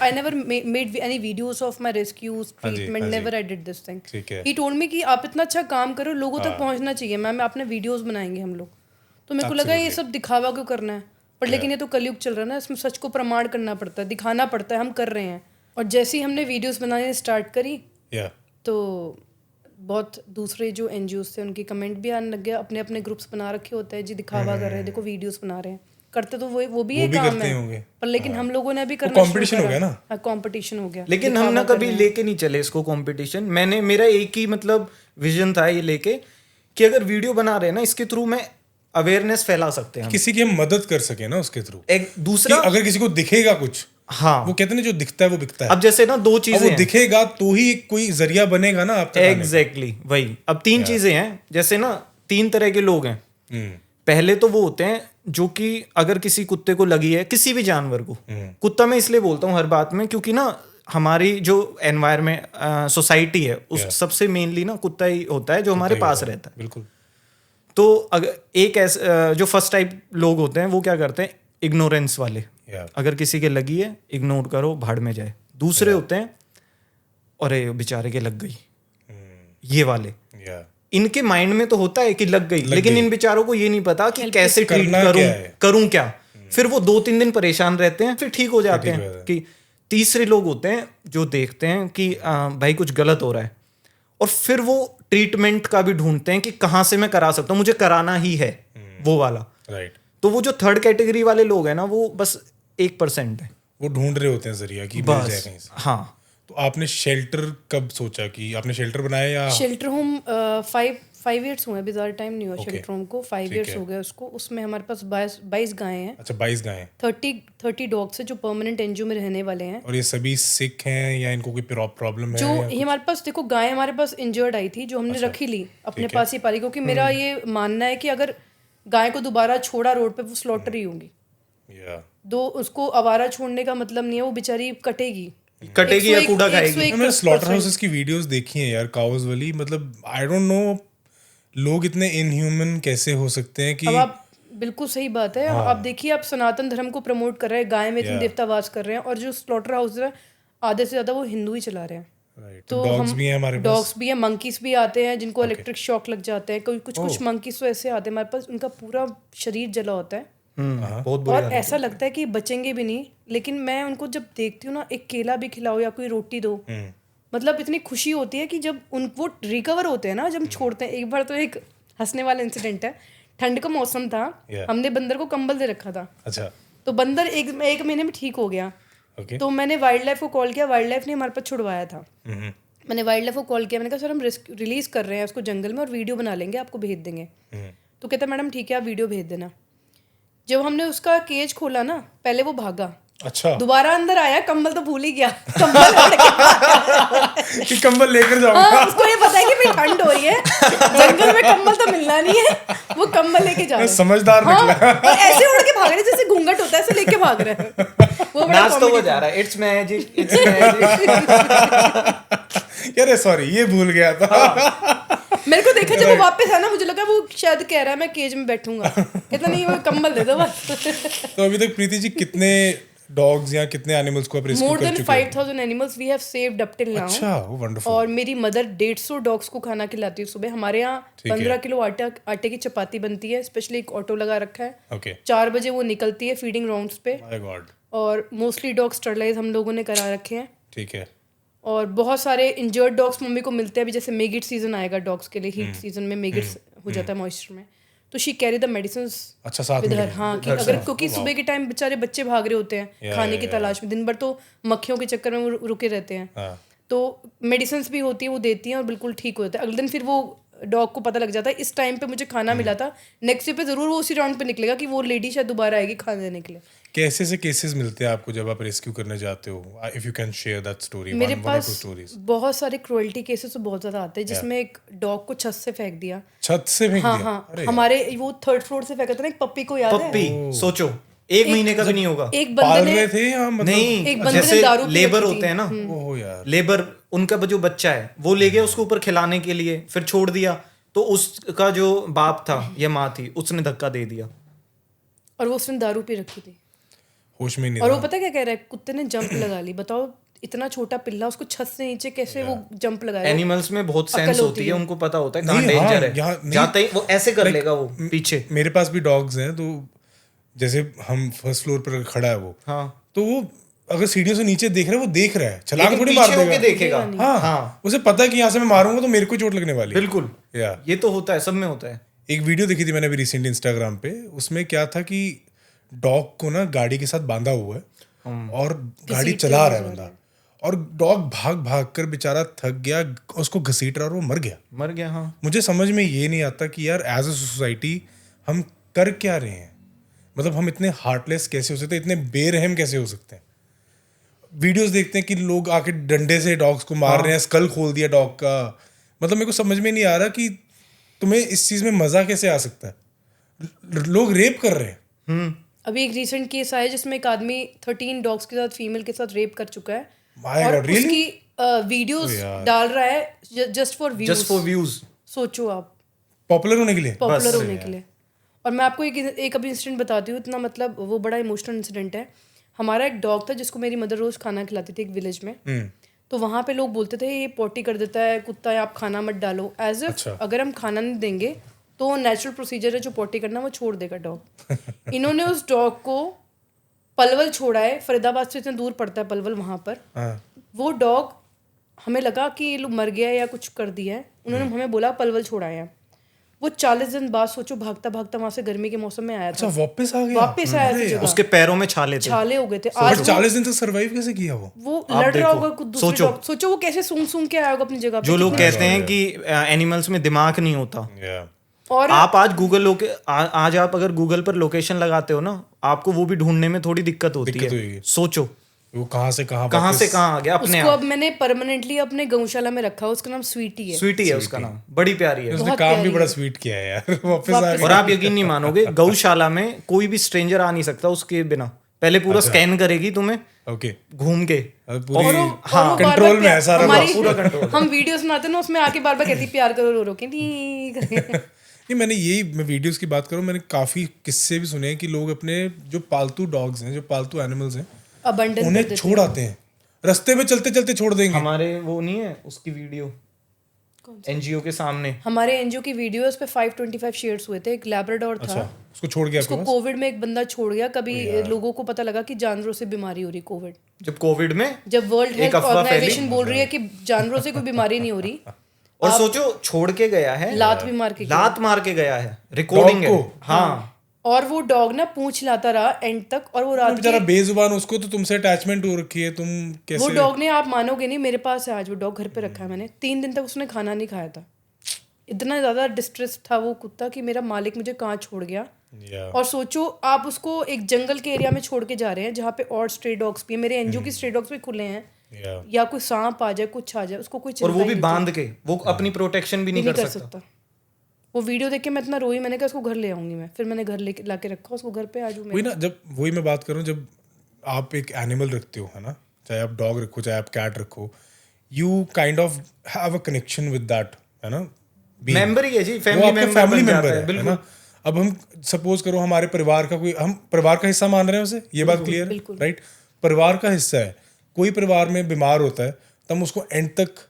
[SPEAKER 1] I never made any videos of my rescues, treatment, never I did this thing.
[SPEAKER 2] ठीक है।
[SPEAKER 1] He told me कि आप इतना अच्छा काम करो, लोगों तक पहुंचना चाहिए, मैम आपने वीडियोस बनाएंगे हम लोग। तो मेरे को लगा ये सब दिखावा क्यों करना है, पर लेकिन ये तो कलयुग चल रहा है ना, इसमें सच को प्रमाण करना पड़ता है, दिखाना पड़ता है हम कर रहे हैं। और जैसे ही हमने वीडियोस बनाने स्टार्ट करी, तो बहुत दूसरे जो NGOs थे उनके कमेंट भी आने लग गया। अपने अपने ग्रुप्स बना रखे होते हैं जी, दिखावा कर रहे हैं, देखो वीडियोस बना रहे हैं। करते तो वो भी
[SPEAKER 2] वो
[SPEAKER 1] एक
[SPEAKER 2] भी
[SPEAKER 1] काम
[SPEAKER 2] करते
[SPEAKER 1] है
[SPEAKER 2] होंगे।
[SPEAKER 1] पर लेकिन हम लोगों ने अभी करना
[SPEAKER 2] competition हो गया ना।
[SPEAKER 1] कंपटीशन हो गया
[SPEAKER 3] लेकिन हम ना कभी लेके नहीं चले इसको कंपटीशन। मेरा एक ही मतलब विजन था ये लेके कि अगर वीडियो बना रहे हैं ना इसके थ्रू में अवेयरनेस फैला सकते हैं हम।
[SPEAKER 2] किसी की हम मदद कर सके ना उसके थ्रू।
[SPEAKER 3] एक दूसरा
[SPEAKER 2] अगर किसी को दिखेगा कुछ,
[SPEAKER 3] हाँ
[SPEAKER 2] वो कहते हैं ना जो दिखता है वो बिकता है।
[SPEAKER 3] अब जैसे ना दो
[SPEAKER 2] और
[SPEAKER 3] चीजें
[SPEAKER 2] वो
[SPEAKER 3] हैं
[SPEAKER 2] दिखेगा तो ही कोई जरिया बनेगा ना आप तक आने का।
[SPEAKER 3] एग्जैक्टली वही। अब तीन चीजें हैं जैसे ना 3 तरह के लोग हैं।
[SPEAKER 2] हम्म,
[SPEAKER 3] पहले तो वो होते हैं जो कि अगर किसी कुत्ते को लगी है, किसी भी जानवर को, कुत्ता मैं इसलिए बोलता हूँ हर बात में क्योंकि ना हमारी जो एनवायरमेंट सोसाइटी है उस सबसे मेनली ना कुत्ता ही होता है जो हमारे पास रहता है।
[SPEAKER 2] बिल्कुल।
[SPEAKER 3] तो अगर एक ऐसे जो फर्स्ट टाइप लोग होते हैं वो क्या करते हैं, इग्नोरेंस वाले।
[SPEAKER 2] Yeah.
[SPEAKER 3] अगर किसी के लगी है इग्नोर करो, भाड़ में जाए। दूसरे होते हैं अरे बेचारे के लग गई, ये वाले।
[SPEAKER 2] Yeah.
[SPEAKER 3] इनके माइंड में तो होता है कि लग गई, लेकिन इन बेचारों को ये नहीं पता कि कैसे ट्रीट
[SPEAKER 2] करना
[SPEAKER 3] करूं,
[SPEAKER 2] क्या है।
[SPEAKER 3] करूं क्या। फिर वो 2-3 दिन परेशान रहते हैं, फिर ठीक हो जाते
[SPEAKER 2] ठीक हो
[SPEAKER 3] हैं।
[SPEAKER 2] जाता है।
[SPEAKER 3] कि तीसरे लोग होते हैं जो देखते हैं कि भाई कुछ गलत हो रहा है, और फिर वो ट्रीटमेंट का भी ढूंढते हैं कि कहाँ से मैं करा सकता हूँ, मुझे कराना ही है वो वाला।
[SPEAKER 2] राइट।
[SPEAKER 3] तो वो जो थर्ड कैटेगरी वाले लोग हैं ना वो बस 1% है
[SPEAKER 2] वो ढूंढ रहे होते हैं जरिया कि मिल जाए
[SPEAKER 3] बस।
[SPEAKER 2] कहीं से।
[SPEAKER 3] हाँ
[SPEAKER 2] तो आपने शेल्टर कब सोचा कि आपने शेल्टर बनाया या?
[SPEAKER 1] शेल्टर होम 5 इयर्स हुए, अभी ज़्यादा टाइम नहीं हुआ
[SPEAKER 2] Okay.
[SPEAKER 1] शेल्टर होम को। 5 इयर्स हो गए उसको। उसमें हमारे पास 22 गायें हैं,
[SPEAKER 2] अच्छा 22 गायें।
[SPEAKER 1] 30 डॉग्स हैं जो परमानेंट एनजीओ में रहने वाले हैं।
[SPEAKER 2] और ये सभी सिक हैं या इनको कोई प्रॉब्लम है
[SPEAKER 1] जो
[SPEAKER 2] या
[SPEAKER 1] ये हमारे पास देखो गाय हमारे पास इंजर्ड आई थी जो हमने रखी ली अपने पास ही पाली, क्योंकि मेरा ये मानना है कि अगर गाय को दोबारा छोड़ा रोड पे वो स्लॉटर ही होंगी।
[SPEAKER 2] या
[SPEAKER 1] दो उसको आवारा छोड़ने का मतलब नहीं है, वो बेचारी कटेगी
[SPEAKER 3] कटेगी या कूड़ा खाएगी।
[SPEAKER 2] मैंने स्लॉटर हाउसेस की वीडियोस देखी हैं यार, काउज वाली। मतलब आई डोंट नो लोग इतने इनह्यूमन कैसे हो सकते हैं कि
[SPEAKER 1] अब आप बिल्कुल सही बात है। आप देखिए, आप सनातन धर्म को प्रमोट कर रहे हैं, गाय में इतने देवतावास कर रहे हैं, और जो स्लॉटर हाउस है आधे से ज्यादा वो हिंदू ही चला रहे हैं।
[SPEAKER 2] राइट। तो डॉग्स भी हैं हमारे पास।
[SPEAKER 1] डॉग्स भी हैं, मंकीज भी आते हैं जिनको इलेक्ट्रिक शॉक लग जाते हैं। कुछ मंकीज तो ऐसे आते हैं हमारे पास, उनका पूरा शरीर जला होता है
[SPEAKER 3] बहुत
[SPEAKER 1] और ऐसा लगता है कि बचेंगे भी नहीं। लेकिन मैं उनको जब देखती हूँ ना, एक केला भी खिलाओ या कोई रोटी दो, मतलब इतनी खुशी होती है कि जब वो रिकवर होते हैं ना, जब छोड़ते हैं। एक बार तो एक हंसने वाला इंसिडेंट है, ठंड का मौसम था, हमने बंदर को कंबल दे रखा था।
[SPEAKER 2] अच्छा।
[SPEAKER 1] तो बंदर एक महीने में ठीक हो गया।
[SPEAKER 2] ओके।
[SPEAKER 1] तो मैंने वाइल्ड लाइफ को कॉल किया, वाइल्ड लाइफ ने हमारे पास छुड़वाया था। मैंने वाइल्ड लाइफ को कॉल किया, मैंने कहा सर हम रिलीज कर रहे हैं उसको जंगल में और वीडियो बना लेंगे, आपको भेज देंगे। तो कहता मैडम ठीक है, आप वीडियो भेज देना। जब हमने उसका केज खोला ना, पहले वो भागा,
[SPEAKER 2] अच्छा।
[SPEAKER 1] दोबारा अंदर आया, कंबल तो भूल ही गया, कंबल ओढ़ के
[SPEAKER 2] कि कंबल लेकर जाऊंगा।
[SPEAKER 1] हाँ, उसको ये पता है कि भाई ठंड हो रही है, जंगल में कंबल तो मिलना नहीं है, वो कंबल लेके जा रहा है।
[SPEAKER 2] समझदार निकला।
[SPEAKER 1] और ऐसे उड़ के भाग रहे जैसे घूंघट होता है, ऐसे लेके भाग रहे हैं। वो बड़ा
[SPEAKER 3] नाच तो वो
[SPEAKER 1] comedy
[SPEAKER 3] जा रहा है, इट्स मैजिक इट्स मैजिक।
[SPEAKER 2] अरे सॉरी ये भूल गया था।
[SPEAKER 1] मेरे को देखा जब वो वापस आया ना, मुझे लगा वो शायद कह रहा है मैं केज में बैठूंगा, कहता नहीं वो कंबल दे दो बस।
[SPEAKER 2] तो अभी तक प्रीति जी कितने डॉग्स या कितने एनिमल्स को आप रेस्क्यू
[SPEAKER 1] मोर
[SPEAKER 2] कर
[SPEAKER 1] देन
[SPEAKER 2] चुके हैं?
[SPEAKER 1] 5000 animals we have saved up till now.
[SPEAKER 2] अच्छा, वो वंडरफुल।
[SPEAKER 1] और मेरी मदर 150 डॉग्स को खाना खिलाती है सुबह। हमारे यहाँ 15 किलो आटे की चपाती बनती है, स्पेशली एक ऑटो लगा रखा है।
[SPEAKER 2] ओके।
[SPEAKER 1] 4 बजे वो निकलती है फीडिंग राउंड्स पे।
[SPEAKER 2] My God.
[SPEAKER 1] और मोस्टली डॉग स्टरलाइज हम लोगों ने करा रखे हैं।
[SPEAKER 2] ठीक है।
[SPEAKER 1] और बहुत सारे इंजर्ड डॉग्स मम्मी को मिलते हैं। अभी जैसे मेगिट सीजन आएगा डॉग्स के लिए, हीट सीजन में मेगिट्स हो जाता है मॉइस्चर में, तो शी कैरी द मेडिसिंस
[SPEAKER 2] अच्छा साथ
[SPEAKER 1] विद
[SPEAKER 2] में
[SPEAKER 1] हर। हाँ, कि अगर क्योंकि सुबह के टाइम बेचारे बच्चे भाग रहे होते हैं खाने की तलाश में, दिन भर तो मक्खियों के चक्कर में वो रुके रहते हैं।
[SPEAKER 2] हाँ।
[SPEAKER 1] तो मेडिसिन भी होती है, वो देती हैं और बिल्कुल ठीक हो जाता है। अगले दिन फिर वो डॉग को पता लग जाता है इस टाइम पे मुझे खाना मिला था, नेक्स्ट डे पे जरूर वो उसी राउंड पे निकलेगा कि वो लेडी शायद दोबारा आएगी खाने देने के लिए।
[SPEAKER 2] कैसे से केसेस मिलते हैं आपको जब आप रेस्क्यू करने जाते हो? If you can share that story,
[SPEAKER 1] मेरे
[SPEAKER 2] वन और टू
[SPEAKER 1] पास
[SPEAKER 2] स्टोरीज।
[SPEAKER 1] बहुत सारे क्रुएल्टी केसेस तो बहुत ज्यादा आते हैं, जिसमें एक डॉग को छत से फेंक दिया।
[SPEAKER 2] छत से फेंक
[SPEAKER 1] हाँ
[SPEAKER 2] दिया?
[SPEAKER 1] हाँ,
[SPEAKER 2] अरे
[SPEAKER 1] हमारे वो 3rd फ्लोर से फेंका था ना एक पप्पी को, याद है?
[SPEAKER 3] पप्पी सोचो 1 महीने का भी नहीं होगा।
[SPEAKER 1] एक
[SPEAKER 2] पाल
[SPEAKER 1] बंदे
[SPEAKER 2] रहे
[SPEAKER 1] ने
[SPEAKER 2] थे या मतलब?
[SPEAKER 3] नहीं,
[SPEAKER 1] एक बंदे ने
[SPEAKER 3] जैसे
[SPEAKER 1] दारू पी
[SPEAKER 3] लेबर
[SPEAKER 1] रखी
[SPEAKER 3] होते हैं ना,
[SPEAKER 2] ओह यार।
[SPEAKER 3] लेबर उनका जो बच्चा है वो ले गया उसको ऊपर खिलाने के लिए, फिर छोड़ दिया, तो उसका जो बाप था या माँ थी उसने धक्का दे दिया
[SPEAKER 1] और वो उसने दारू पी रखी थी।
[SPEAKER 2] होश में नहीं
[SPEAKER 1] और
[SPEAKER 2] था।
[SPEAKER 1] वो पता क्या कह रहा है, कुत्ते ने जंप लगा ली। बताओ इतना छोटा पिल्ला, उसको छत से नीचे कैसे वो जंप लगाएगा?
[SPEAKER 3] एनिमल्स में बहुत सेंस होती है, उनको पता होता है कहाँ
[SPEAKER 2] नहीं, हाँ,
[SPEAKER 3] डेंजर
[SPEAKER 2] यहाँ
[SPEAKER 3] है,
[SPEAKER 2] नहीं।
[SPEAKER 3] जाते ही वो ऐसे कर लेगा वो पीछे।
[SPEAKER 2] मेरे पास भी डॉग्स हैं, तो जैसे हम फर्स्ट फ्लोर पर खड़ा है वो,
[SPEAKER 3] हाँ,
[SPEAKER 2] तो वो अगर सीढ़ियों से नीचे देख रहा है, वो देख रहा है, छलांग
[SPEAKER 3] लेकिन
[SPEAKER 2] थोड़ी
[SPEAKER 3] पीछे
[SPEAKER 2] मार
[SPEAKER 3] होके
[SPEAKER 2] देगा।
[SPEAKER 3] देखेगा।
[SPEAKER 2] हाँ
[SPEAKER 3] हाँ,
[SPEAKER 2] उसे पता है कि यहाँ से मैं मारूंगा तो मेरे को चोट लगने वाली है।
[SPEAKER 3] बिल्कुल,
[SPEAKER 2] या
[SPEAKER 3] ये तो होता है, सब में होता है।
[SPEAKER 2] एक वीडियो देखी थी मैंने अभी रिसेंट इंस्टाग्राम पे, उसमें क्या था कि डॉग को ना गाड़ी के साथ बांधा हुआ है और गाड़ी चला रहा है बंदा, और डॉग भाग भाग कर बेचारा थक गया, उसको घसीट रहा और वो मर गया।
[SPEAKER 3] हाँ।
[SPEAKER 2] मुझे समझ में ये नहीं आता कि यार एज अ सोसाइटी हम कर क्या रहे हैं। मतलब हम इतने हार्टलेस कैसे हो सकते हैं, इतने बेरहम कैसे हो सकते हैं। वीडियोस देखते हैं कि लोग आके डंडे से डॉग्स को मार रहे हैं, स्कल खोल दिया डॉग का। मतलब मेरे को समझ में नहीं आ रहा कि तुम्हें इस चीज में मजा कैसे आ सकता है। लोग रेप कर रहे हैं।
[SPEAKER 1] अभी एक रिसेंट केस आया जिसमें एक आदमी 13 डॉग्स के साथ फीमेल के साथ रेप कर चुका है
[SPEAKER 2] My
[SPEAKER 1] और
[SPEAKER 2] God, really?
[SPEAKER 1] उसकी वीडियोस डाल रहा है जस्ट फॉर व्यूज। सोचो आप,
[SPEAKER 2] पॉपुलर होने के लिए।
[SPEAKER 1] पॉपुलर होने के लिए। और मैं आपको एक अभी इंसिडेंट बताती हूँ, इतना मतलब वो बड़ा इमोशनल इंसिडेंट है। हमारा एक डॉग था जिसको मेरी मदर रोज खाना खिलाती थी एक विलेज में। तो वहाँ पे लोग बोलते थे ये पोटी कर देता है कुत्ता है, आप खाना मत डालो। एज इफ अगर हम खाना नहीं देंगे तो नेचुरल प्रोसीजर है जो पोटी करना वो छोड़ देगा डॉग। इन्होंने उस डॉग को पलवल छोड़ा है, फरीदाबाद से इतना दूर पड़ता है पलवल, वहाँ पर। वो डॉग हमें लगा कि ये लोग मर गया है या कुछ कर दिया है, उन्होंने हमें बोला पलवल छोड़ाया। वो 40 दिन बाद सोचो भागता भागता वहां से गर्मी के मौसम में आया था।
[SPEAKER 2] वापस आ गया।
[SPEAKER 1] वापस आया था जगह।
[SPEAKER 3] उसके पैरों में छाले
[SPEAKER 1] हो गए थे।
[SPEAKER 2] आज 40 दिन तक सरवाइव कैसे किया वो
[SPEAKER 1] लड़ रहा होगा कुछ दूसरे डॉग। सोचो वो कैसे सूंघ के आया होगा अपनी जगह पे।
[SPEAKER 3] जो लोग कहते हैं कि एनिमल्स में दिमाग नहीं होता,
[SPEAKER 1] और
[SPEAKER 3] आप आज आप अगर गूगल पर लोकेशन लगाते हो ना, आपको वो भी ढूंढने में थोड़ी दिक्कत होती है। सोचो
[SPEAKER 2] वो कहाँ से कहाँ
[SPEAKER 3] आ गया अपने
[SPEAKER 1] उसको। अब मैंने परमानेंटली अपने गौशाला में रखा है, उसका नाम स्वीटी है।
[SPEAKER 3] स्वीटी है उसका नाम, बड़ी प्यारी है।
[SPEAKER 2] उसने काम भी बड़ा स्वीट किया है यार। वापस आ गया।
[SPEAKER 3] और आप यकीन नहीं मानोगे, गौशाला में कोई भी स्ट्रेंजर आ नहीं सकता उसके बिना। पहले पूरा स्कैन करेगी तुम्हें,
[SPEAKER 2] ओके,
[SPEAKER 3] घूम के।
[SPEAKER 2] हाँ, कंट्रोल में है सारा,
[SPEAKER 1] पूरा कंट्रोल। हम वीडियोस बनाते ना, उसमें आके बार बार कहती प्यार करो, रो रो के
[SPEAKER 2] नहीं। मैं वीडियोस की बात करूं, मैंने काफी किस्से भी सुने हैं कि लोग अपने जो पालतू डॉग्स हैं, जो पालतू एनिमल्स हैं, उन्हें छोड़ आते हैं, रास्ते में चलते चलते छोड़ देंगे।
[SPEAKER 3] हमारे वो नहीं है उसकी वीडियो एनजीओ के सामने,
[SPEAKER 1] हमारे एनजीओ की वीडियो, उस पे 525 शेयर्स हुए थे। एक लैब्राडोर था,
[SPEAKER 2] उसको छोड़ गया।
[SPEAKER 1] उसको कोविड में एक बंदा छोड़ गया। कभी लोगों को पता लगा कि जानवरों से बीमारी हो रही कोविड, जब वर्ल्ड हेल्थ ऑर्गेनाइजेशन बोल रही है कि जानवरों से कोई बीमारी नहीं हो रही।
[SPEAKER 3] और सोचो छोड़ के गया है,
[SPEAKER 1] लात मार के
[SPEAKER 3] गया है, रिकॉर्डिंग है। हाँ।
[SPEAKER 1] और वो डॉग ना पूंछ लाता रहा एंड तक, और वो रात
[SPEAKER 2] बेचारा बेजुबान, उसको तो तुमसे अटैचमेंट हो रखी है, तुम कैसे।
[SPEAKER 1] वो डॉग ने, आप मानोगे नहीं, मेरे पास है आज वो डॉग, घर पे रखा है मैंने। 3 दिन तक उसने खाना नहीं खाया था। इतना ज्यादा डिस्ट्रेस था वो कुत्ता कि मेरा मालिक मुझे कहाँ छोड़ गया। और सोचो आप उसको एक जंगल के एरिया में छोड़ के जा रहे हैं जहाँ पे और स्ट्रे डॉग्स भी है। मेरे एनजीओ की स्ट्रे डॉग्स भी खुले हैं, या कोई सांप आ जाए, कुछ आ जाए, उसको कोई
[SPEAKER 3] और वो भी बांध के, वो अपनी प्रोटेक्शन भी नहीं कर सकता।
[SPEAKER 1] वो वीडियो देख के मैं इतना रोई, मैंने कहा उसको घर ले आऊंगी मैं। फिर मैंने घर ला के रखा उसको, घर पे आज
[SPEAKER 2] वही ना, जब वही मैं बात करूँ, जब आप एक एनिमल रखते हो, है ना, चाहे आप डॉग रखो चाहे आप कैट रखो, you kind of have a connection with that, है ना,
[SPEAKER 3] मेंबर ही है जी,
[SPEAKER 2] फैमिली मेंबर है ना। अब हम सपोज करो हमारे परिवार का कोई, हम परिवार का हिस्सा मान रहे हैं उसे, ये बात क्लियर है, राइट। परिवार का हिस्सा है, कोई परिवार में बीमार होता है तो हम उसको एंड तक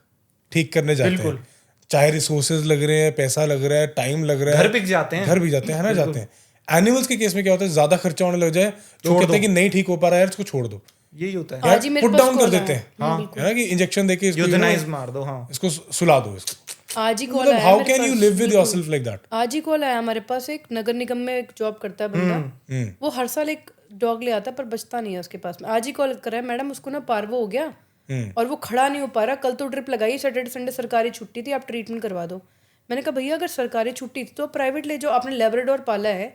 [SPEAKER 2] ठीक करने जाते हैं, चाहे रिसोर्सेज लग रहे हैं, पैसा लग रहा है, टाइम लग रहा है,
[SPEAKER 3] घर बिक जाते हैं,
[SPEAKER 2] है ना, जाते हैं। एनिमल्स के केस में क्या होता है, ज्यादा खर्चा होने लग जाए, लोग कहते हैं कि नहीं ठीक हो पा रहा है, इसको छोड़ दो।
[SPEAKER 3] यही होता है,
[SPEAKER 2] पुट डाउन कर देते हैं, है ना, कि इंजेक्शन देके
[SPEAKER 3] यूथनाइज मार दो, हाँ,
[SPEAKER 2] इसको सुला दो, इसको।
[SPEAKER 1] आज ही कॉल आया,
[SPEAKER 2] how can you live with yourself like that.
[SPEAKER 1] आज ही कॉल आया हमारे पास, एक नगर निगम में एक जॉब करता है बंदा, वो हर साल एक डॉग ले आता है पर बचता नहीं है उसके पास में। आज ही कॉल कर रहा है, मैडम उसको ना पार्वो हो गया और वो खड़ा नहीं हो पा रहा, कल तो ड्रिप लगाई, सैटरडे संडे सरकारी छुट्टी थी, आप ट्रीटमेंट करवा दो। मैंने कहा भैया अगर सरकारी छुट्टी थी तो प्राइवेट ले जाओ, आपने लैब्राडोर पाला है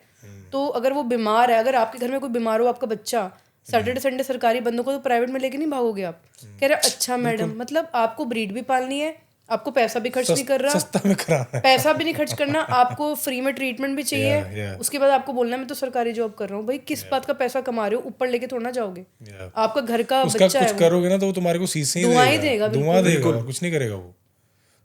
[SPEAKER 1] तो अगर वो बीमार है, अगर आपके घर में कोई बीमार हो, आपका बच्चा, सैटरडे संडे सरकारी बंदों को तो प्राइवेट में लेके नहीं भागोगे आप। कह रहे अच्छा मैडम, मतलब आपको ब्रीड भी पालनी है, आपको पैसा भी खर्च नहीं कर रहा,
[SPEAKER 2] सस्ता में कराना है,
[SPEAKER 1] पैसा भी नहीं खर्च करना, आपको फ्री में ट्रीटमेंट भी चाहिए, उसके बाद आपको बोलना है मैं तो सरकारी जॉब कर रहा हूँ। भाई किस बात का पैसा कमा रहे हो, ऊपर लेके थोड़ा ना जाओगे, आपका घर का बच्चा है,
[SPEAKER 2] कुछ करोगे ना तो वो तुम्हारे को शीशे ही देगा, धुआं देगा, कुछ नहीं करेगा वो।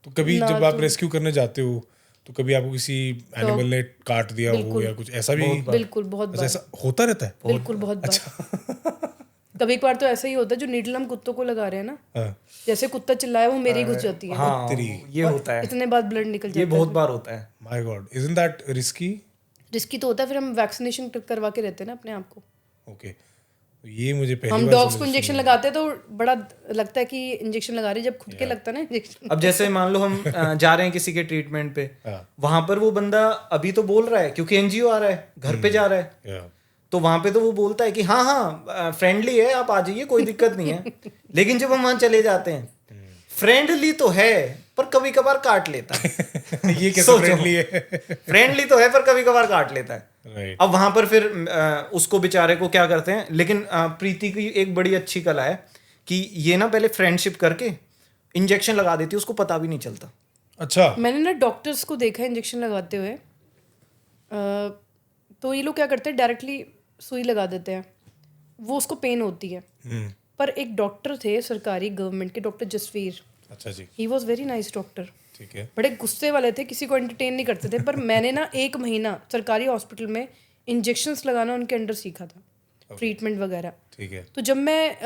[SPEAKER 2] तो कभी जब आप रेस्क्यू करने जाते हो तो कभी आपको किसी एनिमल ने काट दिया हो या कुछ ऐसा भी?
[SPEAKER 1] बिल्कुल, बहुत बार
[SPEAKER 2] ऐसा होता रहता है,
[SPEAKER 1] बिल्कुल बहुत बार। कभी एक बार तो ऐसा ही होता है, जो नीडल हम कुत्तों को लगा रहे हैं ना, जैसे कुत्ता चिल्लाया वो मेरी घुस जाती है।
[SPEAKER 3] हाँ, ये होता है,
[SPEAKER 1] इतने बाद ब्लड निकल जाता है,
[SPEAKER 3] ये बहुत बार होता है।
[SPEAKER 2] My God, isn't that risky?
[SPEAKER 1] Risky तो होता है, फिर हम वैक्सीनेशन करवा के रहते हैं ना अपने आप को।
[SPEAKER 2] ओके, ये मुझे पहली
[SPEAKER 1] हम
[SPEAKER 2] बार
[SPEAKER 1] डॉग्स को इंजेक्शन लगाते हैं तो बड़ा लगता है कि इंजेक्शन लगा रहे हैं, जब खुद के लगता है ना इंजेक्शन।
[SPEAKER 3] अब जैसे मान लो हम जा रहे हैं किसी के ट्रीटमेंट पे, वहां पर वो बंदा अभी तो बोल रहा है क्योंकि एनजीओ आ रहा है, घर पे जा रहा है, तो वहां पे तो वो बोलता है कि हाँ हाँ फ्रेंडली है, आप आ जाइए, कोई दिक्कत नहीं है। लेकिन जब हम वहां चले जाते हैं, फ्रेंडली तो है पर कभी कभार काट लेता है।
[SPEAKER 2] ये कैसे फ्रेंडली है?
[SPEAKER 3] फ्रेंडली तो है पर कभी कभार काट लेता है।
[SPEAKER 2] Right.
[SPEAKER 3] अब वहां पर फिर उसको बेचारे को क्या करते हैं, लेकिन प्रीति की एक बड़ी अच्छी कला है कि ये ना पहले फ्रेंडशिप करके इंजेक्शन लगा देती है, उसको पता भी नहीं चलता।
[SPEAKER 2] अच्छा,
[SPEAKER 1] मैंने ना डॉक्टर्स को देखा है इंजेक्शन लगाते हुए। तो ये लोग क्या करते हैं, डायरेक्टली सुई लगा देते हैं, वो उसको पेन होती है। पर एक डॉक्टर थे सरकारी गवर्नमेंट के, डॉक्टर जसवीर,
[SPEAKER 2] अच्छा जी,
[SPEAKER 1] he was very nice doctor.
[SPEAKER 2] ठीक है।
[SPEAKER 1] बड़े गुस्से वाले थे, किसी को एंटरटेन नहीं करते थे। पर मैंने ना 1 महीना सरकारी हॉस्पिटल में इंजेक्शंस लगाना उनके अंडर सीखा था, ट्रीटमेंट वगैरह।
[SPEAKER 2] ठीक है।
[SPEAKER 1] तो जब मैं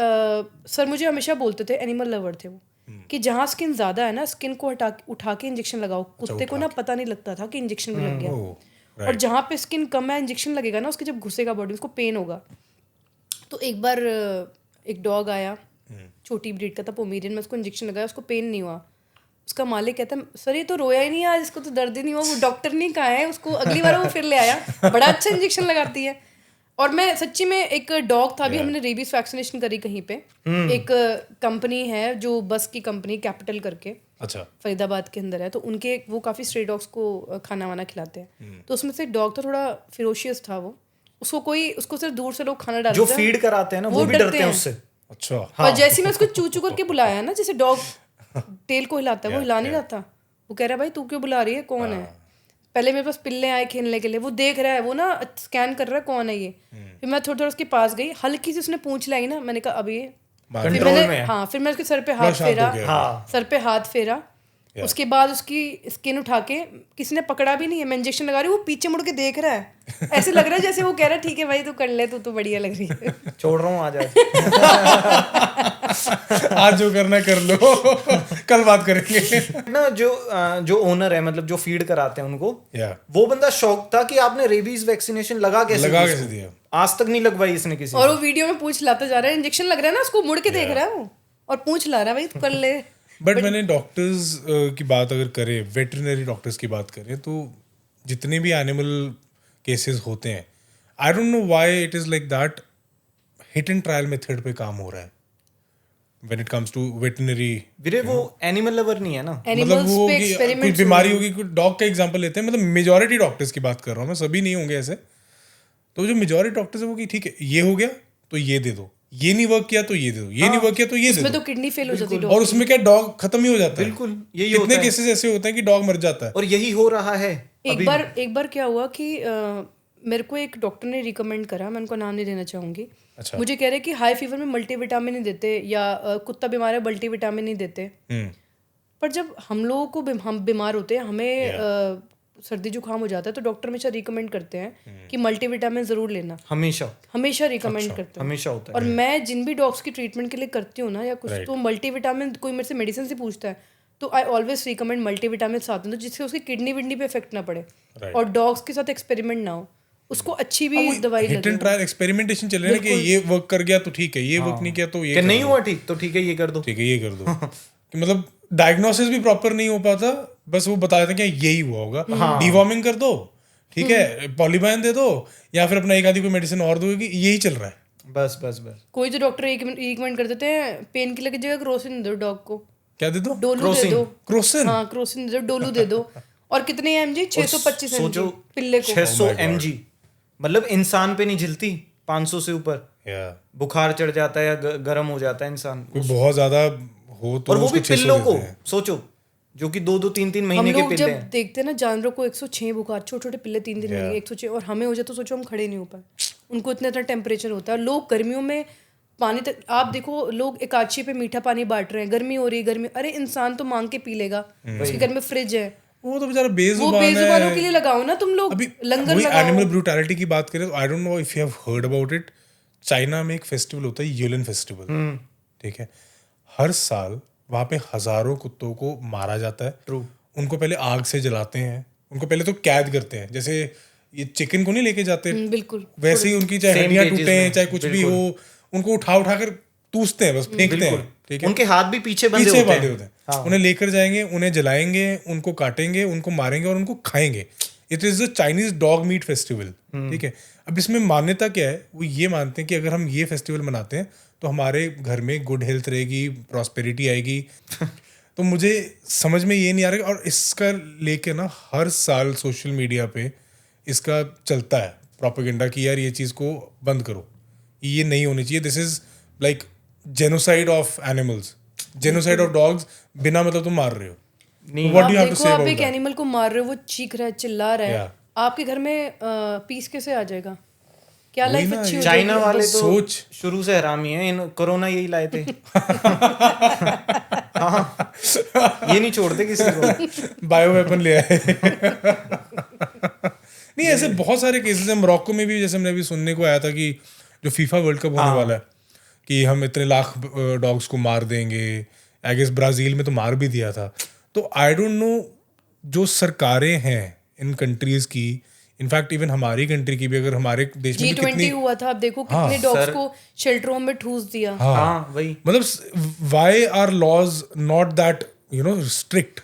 [SPEAKER 1] सर मुझे हमेशा बोलते थे, एनिमल लवर थे वो, कि जहाँ स्किन ज़्यादा है ना, स्किन को उठा के इंजेक्शन लगाओ। कुत्ते को ना पता नहीं लगता था कि इंजेक्शन भी लग गया। और जहाँ पे स्किन कम है, इंजेक्शन लगेगा ना, उसके जब घुसेगा बॉडी, उसको पेन होगा। तो एक बार एक डॉग आया, छोटी ब्रीड का था, पोमेरियन में, उसको इंजेक्शन लगाया, उसको पेन नहीं हुआ। उसका मालिक कहता है, सर ये तो रोया ही नहीं आज, इसको तो दर्द ही नहीं हुआ। वो डॉक्टर नहीं कहा है उसको, अगली बार वो फिर ले आया, बड़ा अच्छा इंजेक्शन लगाती है। और मैं सच्ची में, एक डॉग था भी, हमने रेबीज वैक्सीनेशन करी कहीं पे। एक कंपनी है जो बस की कंपनी, कैपिटल करके,
[SPEAKER 2] अच्छा,
[SPEAKER 1] फरीदाबाद के अंदर है। तो उनके वो काफ़ी स्ट्रे डॉग्स को खाना वाना खिलाते हैं। तो उसमें से एक डॉग था, थोड़ा फिरोशियस था वो। उसको सिर्फ दूर से लोग खाना डालते
[SPEAKER 3] जो फीड कराते हैं ना, वो भी डरते हैं उससे।
[SPEAKER 2] अच्छा।
[SPEAKER 1] और जैसे मैं उसको चू चू करके बुलाया ना, जैसे डॉग टेल को हिलाता है, वो हिला नहीं रहा था। वो कह रहा, भाई तू क्यों बुला रही है, कौन है? पहले मेरे पास पिल्ले आए खेलने के लिए, वो देख रहा है, वो ना स्कैन कर रहा है कौन है ये। फिर मैं थोड़ा थोड़ा उसके पास गई, हल्की सी उसने पूंछ लाई ना, मैंने कहा अब ये
[SPEAKER 3] कंट्रोल में।
[SPEAKER 1] हाँ, फिर मैं उसके सर पे हाथ फेरा, सर पे हाथ फेरा। उसके बाद उसकी स्किन उठा के, किसी ने पकड़ा भी नहीं है, मैं इंजेक्शन लगा रही हूँ, वो पीछे मुड़ के देख रहा है, ऐसे लग रहा है जैसे वो कह रहा है ठीक है भाई तू कर ले, तू तो बढ़िया लग रही है।
[SPEAKER 3] छोड़ रहा हूँ, आ जाए।
[SPEAKER 2] आज जो करना है कर लो, कल बात करेंगे
[SPEAKER 3] ना। जो ओनर है, मतलब जो फीड कराते हैं उनको,
[SPEAKER 2] या
[SPEAKER 3] वो बंदा शौक था कि आपने रेबीज वैक्सीनेशन लगा कैसे
[SPEAKER 2] दिया।
[SPEAKER 3] आज तक नहीं लगवाई इसने किसी
[SPEAKER 1] और वो वीडियो में पूछ लाता जा रहा है, इंजेक्शन लग रहा है ना, उसको मुड़ के देख रहा है वो, और पूछ ला रहा है, भाई तू कर ले।
[SPEAKER 2] बट मैंने डॉक्टर्स की बात अगर करें, वेटरनरी डॉक्टर्स की बात करें, तो जितने भी एनिमल केसेस होते हैं, I don't know why it is like that, hit and trial method पे काम हो रहा है when it comes to veterinary.
[SPEAKER 3] वीरे वो एनिमल लवर नहीं है ना,
[SPEAKER 2] मतलब वो कोई बीमारी होगी, कोई डॉग का एग्जांपल लेते हैं, मतलब मेजॉरिटी डॉक्टर्स की बात कर रहा हूँ मैं, सभी नहीं होंगे ऐसे। तो जो मेजॉरिटी डॉक्टर्स है वो कि ठीक है ये हो गया तो ये दे दो, ये नहीं वर्क किया तो ये दे दो, ये नहीं वर्क किया तो ये दे दो।
[SPEAKER 1] उसमें तो किडनी फेल हो जाती है,
[SPEAKER 2] और उसमें क्या डॉग खत्म ही हो जाता है।
[SPEAKER 3] बिल्कुल यही
[SPEAKER 2] कितने केसेस ऐसे होते हैं कि डॉग मर जाता है,
[SPEAKER 3] और यही हो रहा है।
[SPEAKER 1] एक बार क्या हुआ कि मेरे को एक डॉक्टर ने रिकमेंड करा, मैं उनको नाम नहीं देना चाहूँगी।
[SPEAKER 2] अच्छा।
[SPEAKER 1] मुझे कह रहे कि हाई फीवर में मल्टीविटामिन नहीं देते, या कुत्ता बीमार है मल्टीविटामिन नहीं देते। पर जब हम लोगों को हम बीमार होते हैं, हमें सर्दी जुकाम हो जाता है, तो डॉक्टर हमेशा रिकमेंड करते हैं कि मल्टीविटामिन जरूर लेना, हमेशा रिकमेंड करते हैं,
[SPEAKER 3] हमेशा होता है।
[SPEAKER 1] और मैं जिन भी डॉग्स की ट्रीटमेंट के लिए करती हूँ ना या कुछ, तो मल्टीविटामिन, कोई मेरे से मेडिसिन से पूछता है तो आई ऑलवेज रिकमेंड मल्टीविटामिन साथ में, तो जिससे उसकी किडनी विडनी पे इफेक्ट ना पड़े, और डॉग्स के साथ एक्सपेरिमेंट ना हो, उसको अच्छी भी दवाई
[SPEAKER 2] हिट एंड ट्रायल एक्सपेरिमेंटेशन चल रहा है कि ये वर्क कर गया तो ठीक है, ये वर्क नहीं किया तो ये
[SPEAKER 3] नहीं हुआ ठीक तो ठीक है ये कर दो,
[SPEAKER 2] ठीक है ये कर दो। कि मतलब डायग्नोसिस भी प्रॉपर नहीं हो पाता, बस वो बता देते हैं कि यही हुआ होगा, डीवॉर्मिंग कर दो, ठीक है, पॉलीबाइन दे दो, या फिर अपना एक आधी कोई मेडिसिन और दो, यही चल रहा है।
[SPEAKER 3] बस
[SPEAKER 1] कोई जो डॉक्टर रिकमेंड कर देते हैं, पेन किलर की जगह क्रोसिन दे दो डॉग को,
[SPEAKER 2] क्या दे दो,
[SPEAKER 1] डोलू दे दो,
[SPEAKER 2] क्रोसिन,
[SPEAKER 1] हाँ क्रोसिन दे दो, डोलू दे दो। और कितने mg, 625 mg पिल्ले को,
[SPEAKER 3] 600 mg, मतलब इंसान पे नहीं झिलती, 500 से ऊपर बुखार चढ़ जाता है या गर्म हो जाता है इंसान,
[SPEAKER 2] बहुत ज्यादा हो तो,
[SPEAKER 3] और वो भी पिल्लों को सोचो, जो कि 2-2 3-3 महीने के पिल्ले हैं।
[SPEAKER 1] जब देखते हैं ना जानवरों को 106 बुखार, छोटे छोटे पिल्ले 3 दिन में 106, और हमें हो जाए तो सोचो हम खड़े नहीं हो पाए, उनको इतना टेम्परेचर होता है। लोग गर्मियों में पानी तक, आप देखो लोग एकाची पे मीठा पानी बांट रहे हैं, गर्मी हो रही है, गर्मी, अरे इंसान तो मांग के पी लेगा, उसके घर में फ्रिज है,
[SPEAKER 2] वो तो बेचारा बेजुबानों
[SPEAKER 1] के लिए लगाओ ना तुम लोग, लंगर लगाओ।
[SPEAKER 2] एनिमल ब्रूटैलिटी की बात करें तो आई don't know if you have heard about it, China में एक फेस्टिवल होता है यूलिन फेस्टिवल, ठीक है, हर साल वहाँ पे हजारों कुत्तों को मारा जाता है।
[SPEAKER 3] ट्रू।
[SPEAKER 2] उनको पहले आग से जलाते हैं, उनको पहले तो कैद करते हैं, जैसे ये चिकन को नहीं लेके जाते,
[SPEAKER 1] बिल्कुल
[SPEAKER 2] वैसे ही उनकी चाहे हड्डियां टूटे हैं चाहे कुछ भी हो, उनको उठा कर टूसते हैं, बस फेंकते हैं, ठीक है,
[SPEAKER 3] उनके हाथ भी पीछे बंधे होते हैं।
[SPEAKER 2] उन्हें लेकर जाएंगे, उन्हें जलाएंगे, उनको काटेंगे, उनको मारेंगे और उनको खाएंगे। It is the Chinese dog meat festival, ठीक है। अब इसमें मान्यता क्या है, वो ये मानते हैं कि अगर हम ये फेस्टिवल मनाते हैं तो हमारे घर में गुड हेल्थ रहेगी, प्रॉस्पेरिटी आएगी। तो मुझे समझ में ये नहीं आ रहा, और इसका लेके ना हर साल सोशल मीडिया पे इसका चलता है प्रोपेगेंडा कि यार ये चीज़ को बंद करो, ये नहीं होनी चाहिए, this is like genocide of animals, genocide of dogs, बिना मतलब तुम मार रहे हो।
[SPEAKER 3] नहीं,
[SPEAKER 2] what do you have to
[SPEAKER 1] देखो
[SPEAKER 2] से
[SPEAKER 1] आप
[SPEAKER 2] अबाउट
[SPEAKER 1] एक एनिमल को मार रहे हो, वो चीख रहा है, चिल्ला रहा है,
[SPEAKER 2] Yeah.
[SPEAKER 1] आपके घर में पीस कैसे आ जाएगा? क्या
[SPEAKER 2] वही
[SPEAKER 1] लाइफ
[SPEAKER 2] ना,
[SPEAKER 1] अच्छी हो
[SPEAKER 3] चाइना
[SPEAKER 1] जाएगी?
[SPEAKER 3] वाले
[SPEAKER 1] बस
[SPEAKER 3] तो
[SPEAKER 2] सोच।
[SPEAKER 3] शुरू से हरामी है, इन कोरोना यही लाए थे। हाँ, ये नहीं छोड़ते किसी को।
[SPEAKER 2] बायो वेपन ले आए। नहीं, ऐसे बहुत सारे केसेस हैं। मोरक्को में भी जैसे हमने अभी सुनने को आया था कि जो फीफा वर्ल्ड कप होने वाला है कि हम इतने लाख डॉग्स को मार देंगे। आई गेस ब्राजील में तो मार भी दिया था। तो आई डोंट नो, जो सरकारें हैं इन कंट्रीज की, इनफैक्ट इवन हमारी कंट्री की भी, अगर हमारे देश में भी
[SPEAKER 1] G20
[SPEAKER 2] कितनी,
[SPEAKER 1] हुआ था, आप देखो कितने डॉग्स को शेल्टरों में ठूस दिया।
[SPEAKER 3] हाँ वही,
[SPEAKER 2] मतलब why are laws not that strict.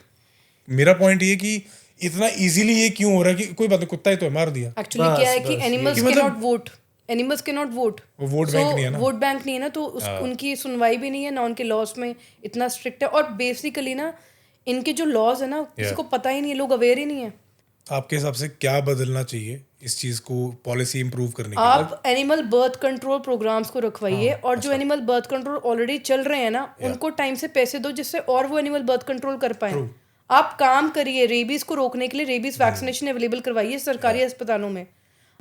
[SPEAKER 2] मेरा पॉइंट ये कि इतना इजीली ये क्यों हो रहा है कि कोई बात नहीं, कुत्ता ही तो है, मार दिया।
[SPEAKER 1] एक्चुअली क्या है कि एनिमल्स
[SPEAKER 2] कि
[SPEAKER 1] के
[SPEAKER 2] मतलब-
[SPEAKER 1] नॉट वोट, एनिमल्स के नॉट वोट,
[SPEAKER 2] वो वोट बैंक नहीं है ना।
[SPEAKER 1] वोट बैंक नहीं है ना, तो उनकी सुनवाई भी नहीं है ना, उनके लॉस में इतना स्ट्रिक्ट है। और बेसिकली ना इनके जो लॉज है ना, किसी को पता ही नहीं है, लोग अवेयर ही नहीं है।
[SPEAKER 2] आपके हिसाब से क्या बदलना चाहिए इस चीज को, पॉलिसी इंप्रूव करने के
[SPEAKER 1] आप एनिमल बर्थ कंट्रोल प्रोग्राम्स को रखवाइए, और जो एनिमल बर्थ कंट्रोल ऑलरेडी चल रहे हैं ना, उनको टाइम से पैसे दो, जिससे और वो एनिमल बर्थ कंट्रोल कर पाए। आप काम करिए, रेबीज को रोकने के लिए रेबीज वैक्सीनेशन अवेलेबल करवाइए सरकारी अस्पतालों में।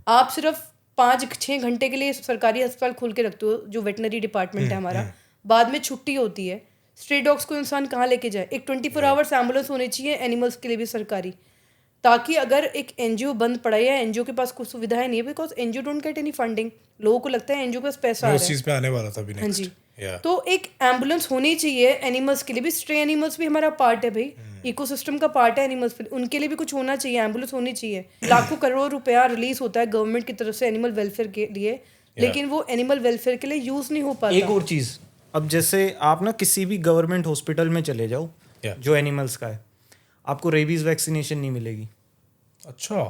[SPEAKER 1] आप सिर्फ 5-6 घंटे के लिए सरकारी अस्पताल खोल के रखते हो, जो वेटनरी डिपार्टमेंट है हमारा, बाद में छुट्टी होती है। स्ट्रे डॉग्स को इंसान कहाँ लेके जाए? एक 24 आवर्स एम्बुलेंस होनी चाहिए एनिमल्स के लिए भी सरकारी, ताकि अगर एक एनजीओ बंद पड़ा है या एनजीओ के पास कुछ सुविधाएं नहीं है, because NGO don't get any funding, लोगों को लगता है एनजीओ के पास पैसा आ
[SPEAKER 2] मैं
[SPEAKER 1] रहा
[SPEAKER 2] उस
[SPEAKER 1] है।
[SPEAKER 2] चीज पे आने वाला था अभी
[SPEAKER 1] हाँ
[SPEAKER 2] नेक्स्ट।
[SPEAKER 1] जी, तो एक एम्बुलेंस होनी चाहिए एनिमल्स के लिए भी। स्ट्रे एनिमल्स भी हमारा पार्ट है भाई, इकोसिस्टम का पार्ट है एनिमल्स, उनके लिए भी कुछ होना चाहिए, एम्बुलेंस होनी चाहिए। लाखों करोड़ रुपया रिलीज होता है गवर्नमेंट की तरफ से एनिमल वेलफेयर के लिए, लेकिन वो एनिमल वेलफेयर के लिए यूज नहीं हो पाता।
[SPEAKER 3] एक और चीज, अब जैसे आप ना किसी भी गवर्नमेंट हॉस्पिटल में चले जाओ जो एनिमल्स का है, आपको रेबीज वैक्सीनेशन नहीं मिलेगी।
[SPEAKER 2] अच्छा,